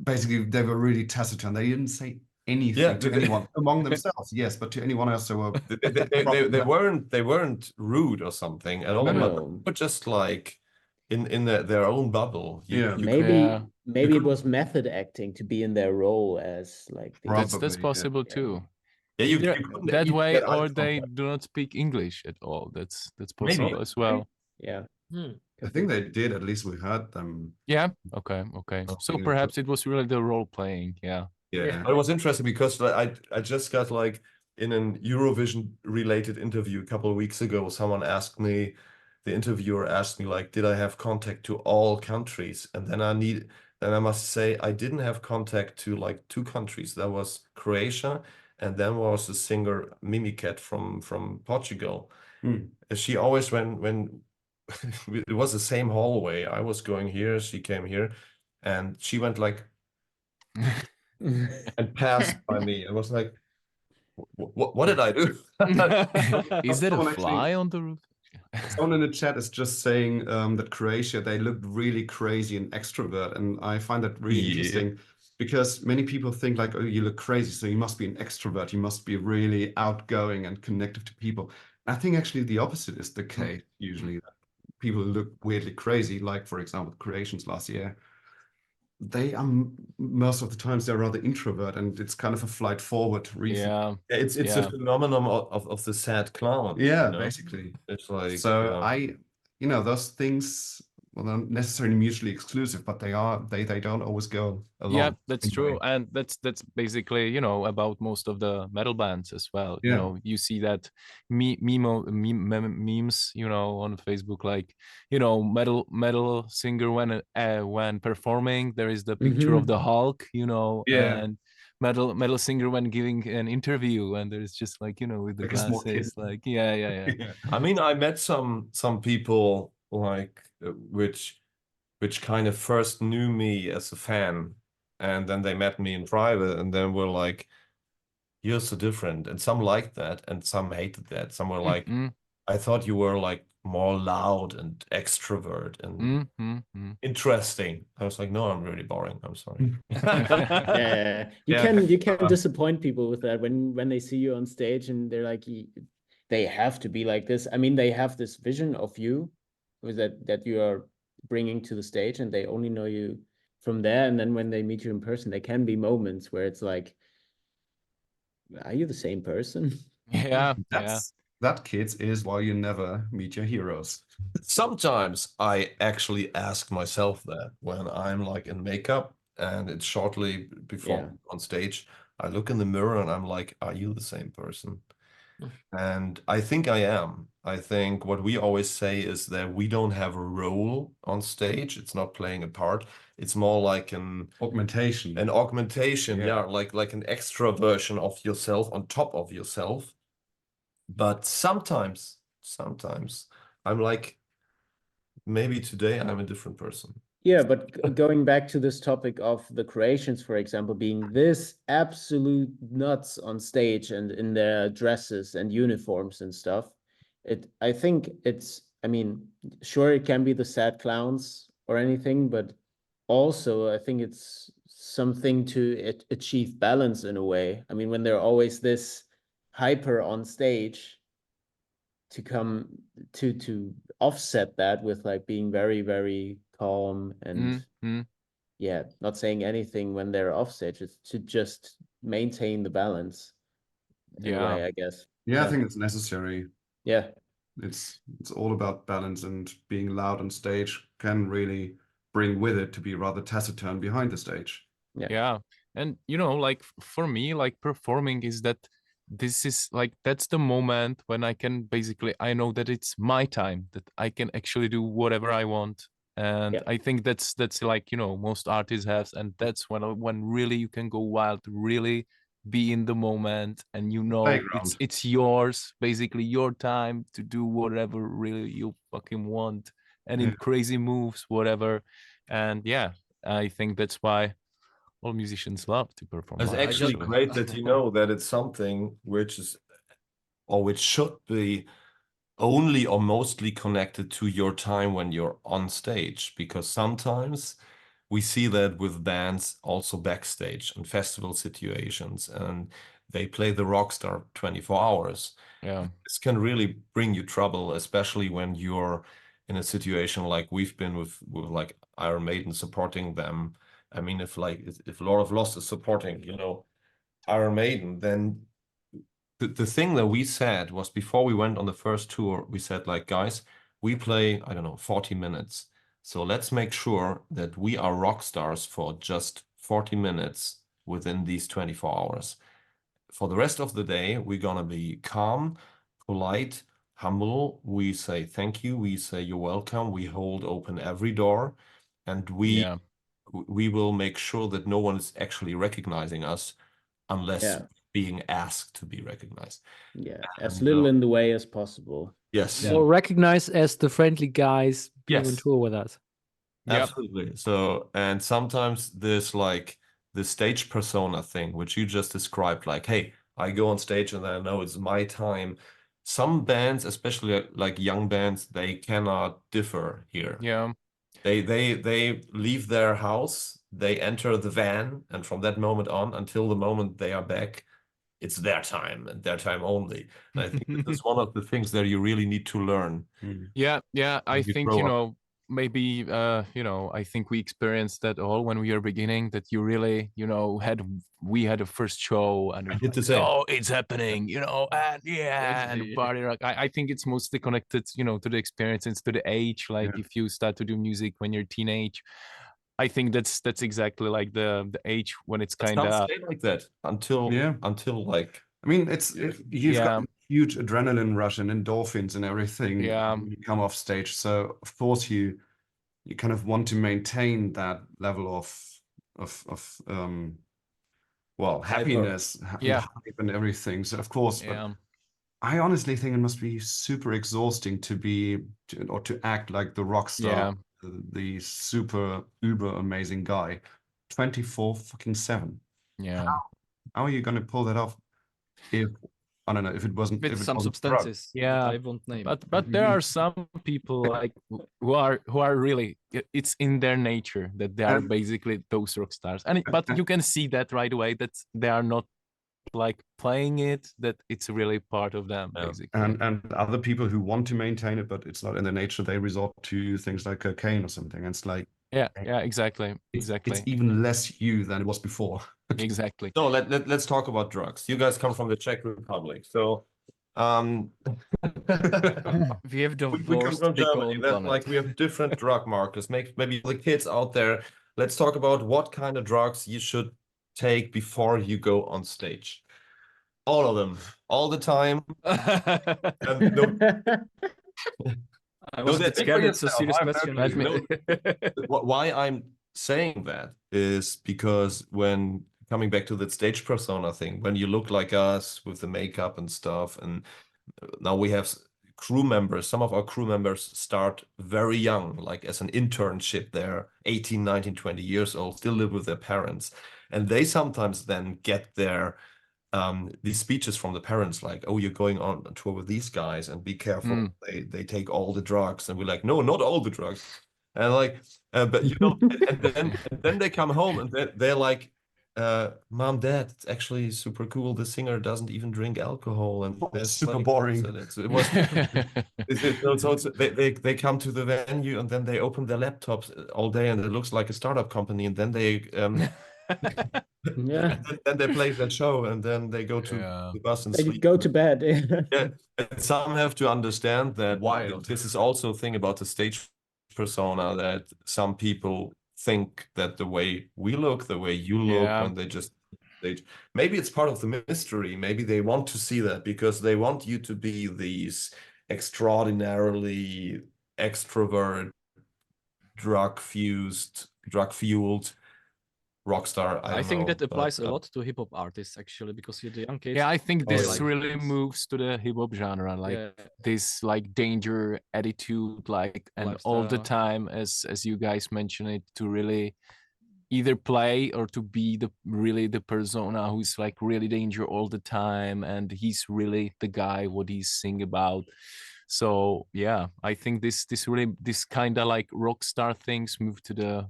basically they were really taciturn. They didn't say anything to anyone among themselves. Yes, but to anyone else, they were. they weren't rude or something at all. No. But just like in their own bubble. Maybe it was method acting to be in their role as like the, That's possible too. Yeah, you that you way, get or eye they contact. do not speak English at all. That's possible as well. yeah. I think they did. At least we heard them. Yeah. Okay. So think perhaps it was really the role playing. Yeah. Yeah. It was interesting because I just got like in an Eurovision related interview a couple of weeks ago, the interviewer asked me like, did I have contact to all countries? And then I must say I didn't have contact to like 2 countries. That was Croatia, and then was the singer Mimiket from Portugal. She always when it was the same hallway. I was going here, she came here, and she went like and passed by me. I was like, what did I do? Is there a Someone fly on the roof? Someone in the chat is just saying that Croatia, they look really crazy and extrovert. And I find that really interesting because many people think like, oh, you look crazy, so you must be an extrovert. You must be really outgoing and connected to people. I think actually the opposite is the case usually. People look weirdly crazy, like for example, Croatians last year. They are most of the times they're rather introvert, and it's kind of a flight forward reason. Yeah. It's a phenomenon of the sad clown. Yeah, basically. It's like so those things, well, they're not necessarily mutually exclusive, but they don't always go along. Yeah, that's true. And that's basically, about most of the metal bands as well. Yeah. You see that memes, on Facebook, like, metal singer when performing, there is the picture of the Hulk, and metal singer when giving an interview, and there's just like, with the glasses, like, yeah. I mean, I met some people like which kind of first knew me as a fan, and then they met me in private, and then were like, "You're so different," and some liked that, and some hated that. Some were like, "I thought you were like more loud and extrovert and interesting." I was like, "No, I'm really boring. I'm sorry." Yeah. You can disappoint people with that when they see you on stage and they're like, they have to be like this. I mean, they have this vision of you that you are bringing to the stage, and they only know you from there. And then when they meet you in person, there can be moments where it's like, are you the same person? Yeah. That, kids, is why you never meet your heroes. Sometimes I actually ask myself that when I'm like in makeup and it's shortly before on stage, I look in the mirror and I'm like, are you the same person? And I think I am. I think what we always say is that we don't have a role on stage. It's not playing a part. It's more like an augmentation. Like an extra version of yourself on top of yourself. But sometimes I'm like, maybe today I'm a different person. Yeah, but going back to this topic of the Croatians, for example, being this absolute nuts on stage and in their dresses and uniforms and stuff, I think I mean, sure, it can be the sad clowns or anything, but also, I think it's something to achieve balance in a way. I mean, when they're always this hyper on stage, to come to offset that with like being very, very calm and yeah, not saying anything when they're off stage. It's to just maintain the balance in a way, I guess. Yeah, I think it's necessary. Yeah. It's all about balance, and being loud on stage can really bring with it to be rather taciturn behind the stage. Yeah. And you know, like for me, like performing is that this is like, that's the moment when I can basically, I know that it's my time, that I can actually do whatever I want. And I think that's like, you know, most artists have, and that's when really you can go wild, really be in the moment, and you know, it's yours, basically your time to do whatever really you fucking want, and in crazy moves, whatever. And yeah, I think that's why all musicians love to perform. It's actually great that you know that it's something which is, or which should be, only or mostly connected to your time when you're on stage, because sometimes we see that with bands also backstage and festival situations, and they play the rock star 24 hours. Yeah, this can really bring you trouble, especially when you're in a situation like we've been with like Iron Maiden supporting them. I mean, if Lord of Lost is supporting, you know, Iron Maiden, then the thing that we said was, before we went on the first tour, we said, like, guys, we play, I don't know, 40 minutes. So let's make sure that we are rock stars for just 40 minutes within these 24 hours. For the rest of the day, we're gonna be calm, polite, humble. We say thank you. We say you're welcome. We hold open every door, and we will make sure that no one is actually recognizing us unless being asked to be recognized. Yeah, as little in the way as possible. Yes. Or recognized as the friendly guys being on tour with us. Absolutely. So, and sometimes there's like the stage persona thing, which you just described, like, hey, I go on stage and I know it's my time. Some bands, especially like young bands, they cannot differ here. Yeah. They leave their house, they enter the van, and from that moment on until the moment they are back, it's their time and their time only. And I think this is one of the things that you really need to learn. Yeah, I think, you know, maybe, you know, I think we experienced that all when we were beginning, that you really, you know, we had a first show and oh, it's happening, you know, and and party rock. I think it's mostly connected, you know, to the experience and to the age. Like if you start to do music when you're teenage, I think that's exactly like the age when it's kind of like that until like, I mean, you've got a huge adrenaline rush and endorphins and everything when you come off stage. So of course you kind of want to maintain that level of happiness, hype and everything. So of course, but I honestly think it must be super exhausting to act like the rock star, the super uber amazing guy, 24/7. Yeah. How are you going to pull that off? If I don't know, if it wasn't with some substances, I won't name. But there are some people like who are really, it's in their nature that they are basically those rock stars, but you can see that right away that they are not like playing it, that it's really part of them basically. And other people who want to maintain it, but it's not in their nature, they resort to things like cocaine or something. And it's like exactly. It's even less you than it was before. Exactly. So let's talk about drugs. You guys come from the Czech Republic, so we have we come from Germany. Like we have different drug markers. Maybe the kids out there, let's talk about what kind of drugs you should take before you go on stage. All of them, all the time. I was a bit scared. It's a serious question. Why I'm saying that is because when coming back to that stage persona thing, when you look like us with the makeup and stuff, and now we have crew members, some of our crew members start very young, like as an internship. They're 18, 19, 20 years old, still live with their parents. And they sometimes then get their these speeches from the parents, like, oh, you're going on a tour with these guys and be careful. They take all the drugs. And we're like, no, not all the drugs. And like, but you know, and then they come home and they're like, Mom, Dad, it's actually super cool. The singer doesn't even drink alcohol, and It's super boring. It was so they come to the venue and then they open their laptops all day and it looks like a startup company, and then they Yeah. then they play that show and then they go to the bus and They sleep. go to bed. Yeah, and some have to understand that this is also a thing about the stage persona, that some people think that the way we look, the way you look, when they just stage, maybe it's part of the mystery. Maybe they want to see that because they want you to be these extraordinarily extrovert, drug-fueled rock star. I think that applies a lot to hip hop artists actually, because you're the young kids. Yeah, I think this really moves to the hip hop genre, like this like danger attitude, like and Lifestyle. all the time, as you guys mentioned it, to really either play or to be the persona who's like really danger all the time, and he's really the guy what he's sing about. So yeah, I think this kind of like rock star things move to the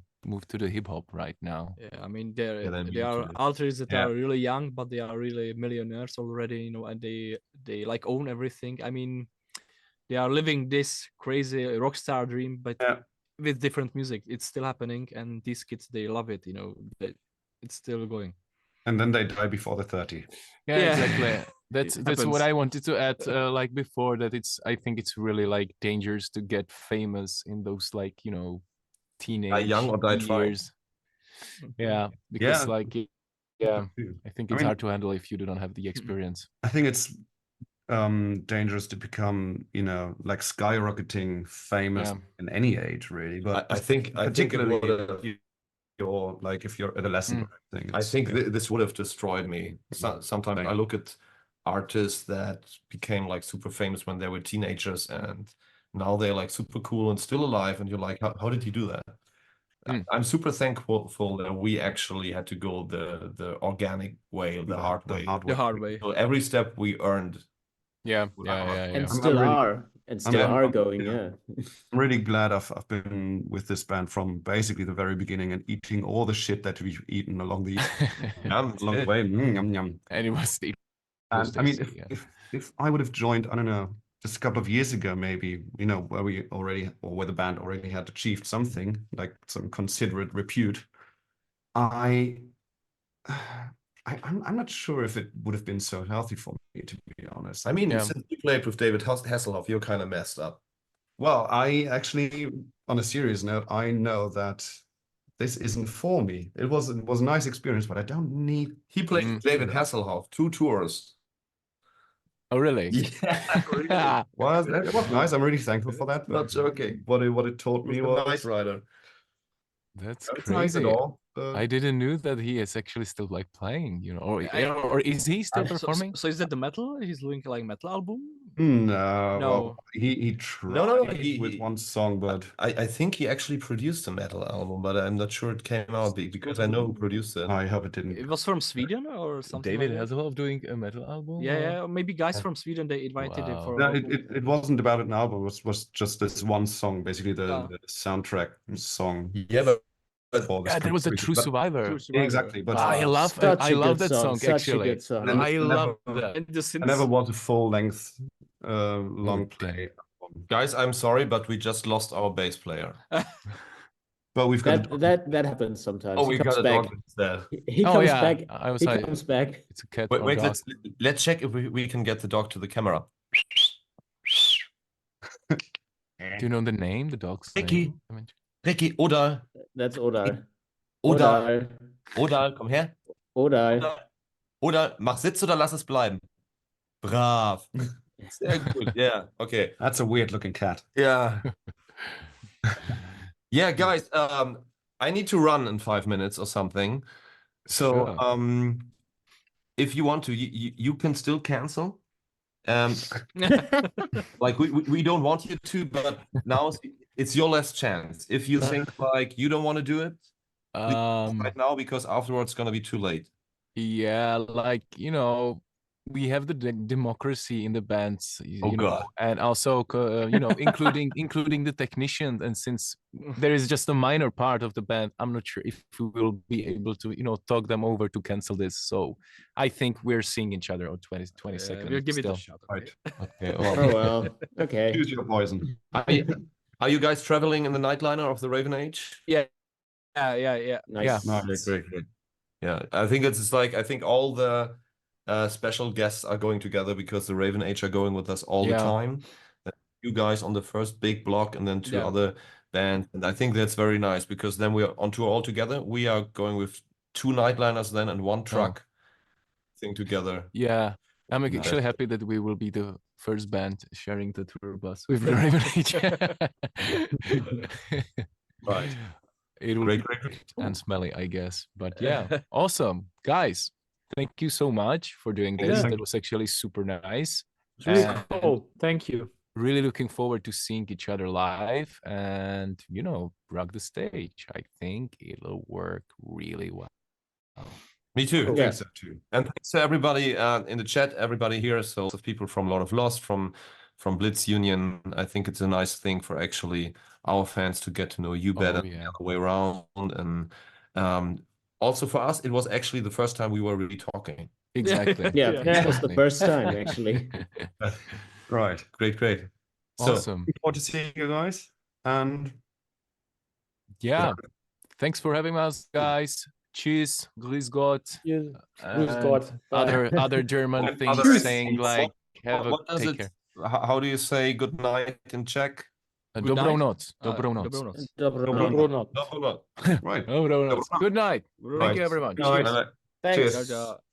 hip hop right now. Yeah, I mean there are artists that are really young, but they are really millionaires already, you know, and they like own everything. I mean, they are living this crazy rock star dream, but with different music. It's still happening, and these kids, they love it, you know. It's still going. And then they die before they're 30. Yeah, exactly. That's what I wanted to add, like before, that I think it's really like dangerous to get famous in those, like, you know, teenage young or die years. Yeah, because I think it's hard to handle if you don't have the experience. I think it's dangerous to become, you know, like skyrocketing famous in any age, really. But I think you're like, if you're adolescent, I think this would have destroyed me. Sometimes I look at artists that became like super famous when they were teenagers, and now they're like super cool and still alive, and you're like, how did you do that? I'm super thankful that we actually had to go the organic way, the hard way. So every step we earned. And still are going. I'm really glad I've been with this band from basically the very beginning and eating all the shit that we've eaten along the way. And it was I mean, if I would have joined, I don't know, just a couple of years ago, maybe, you know, where the band already had achieved something like some considerate repute, I'm not sure if it would have been so healthy for me, to be honest. I mean, since you played with David Hasselhoff, you're kind of messed up. Well, I actually, on a serious note, I know that this isn't for me. It was a nice experience, but I don't need. He played with David Hasselhoff 2 tours. Oh, really? Yeah. Really. Well, it was nice. I'm really thankful for that. Not joking. What it taught me was nice rider. That's crazy. Nice at all. I didn't know that he is actually still like playing, you know, or is he still performing? So is that the metal? He's doing like metal album? No. No. He tried with one song, but I think he actually produced a metal album, but I'm not sure it came out because I know who produced it. I hope it didn't. It was from Sweden or something. David Hasselhoff doing a metal album? Yeah, maybe guys from Sweden, they invited him for. No, it wasn't about an album. It was just this one song, basically the soundtrack song. Yeah, but that was a True Survivor. Exactly, but I love that song actually. I love that. I never was a full-length long play. Guys, I'm sorry, but we just lost our bass player. But we've got that happens sometimes. Oh, we got a dog instead. He comes back. He comes back. It's a cat. Wait, let's check if we can get the dog to the camera. Do you know the name? The dog's Ricky. name? Ricky, Odal. That's Odal. Odal, komm her. Odal, mach Sitz oder lass es bleiben. Brav. Sehr gut. Yeah, okay. That's a weird looking cat. Yeah. Yeah, guys, I need to run in 5 minutes or something. So, if you want to, you can still cancel. Like we don't want you to, but now it's your last chance. If you think like you don't want to do it right now, because afterwards it's gonna be too late. Yeah, like, you know, we have the democracy in the bands, Oh, you know, God. and also you know, including the technicians. And since there is just a minor part of the band, I'm not sure if we will be able to, you know, talk them over to cancel this. So I think we're seeing each other on 22nd. We'll give it still. a shot. Okay? Okay, well, Oh well. Okay. Choose your poison. are you guys traveling in the nightliner of the Raven Age? Yeah. Nice. Yeah. Great. Yeah, I think it's like, I think all the special guests are going together because the Raven Age are going with us all the time. You guys on the first big block and then two other bands. And I think that's very nice because then we are on tour all together. We are going with 2 nightliners then and 1 truck thing together. Yeah. I'm actually happy that we will be the first band sharing the tour bus with the Raven Age. Right. It will Great. be and smelly, I guess. But yeah, awesome. Guys, thank you so much for doing this. Yeah. That was actually super nice. It's really And cool. Thank you. really looking forward to seeing each other live and, you know, rock the stage. I think it'll work really well. Me too. I think so too. And thanks to everybody in the chat, everybody here. So of people from Lord of Lost, from Blitz Union. I think it's a nice thing for actually our fans to get to know you better the other way around. And also for us, it was actually the first time we were really talking. Exactly. Yeah, that was the first time actually. Right. Great. Awesome. Looking forward to seeing you guys. And Yeah. Thanks for having us, guys. Cheers. Grüß Gott. Grüß Gott. And other German And things other saying things. like, take care. How do you say good night in Czech? Dobrou noc. Dobrou Dobrou noc. noc. Dobro not. No, right. Dobrou noc. Good night. Right. Thank you, everyone. Good night. Cheers. Thanks. Cheers. Ciao, ciao.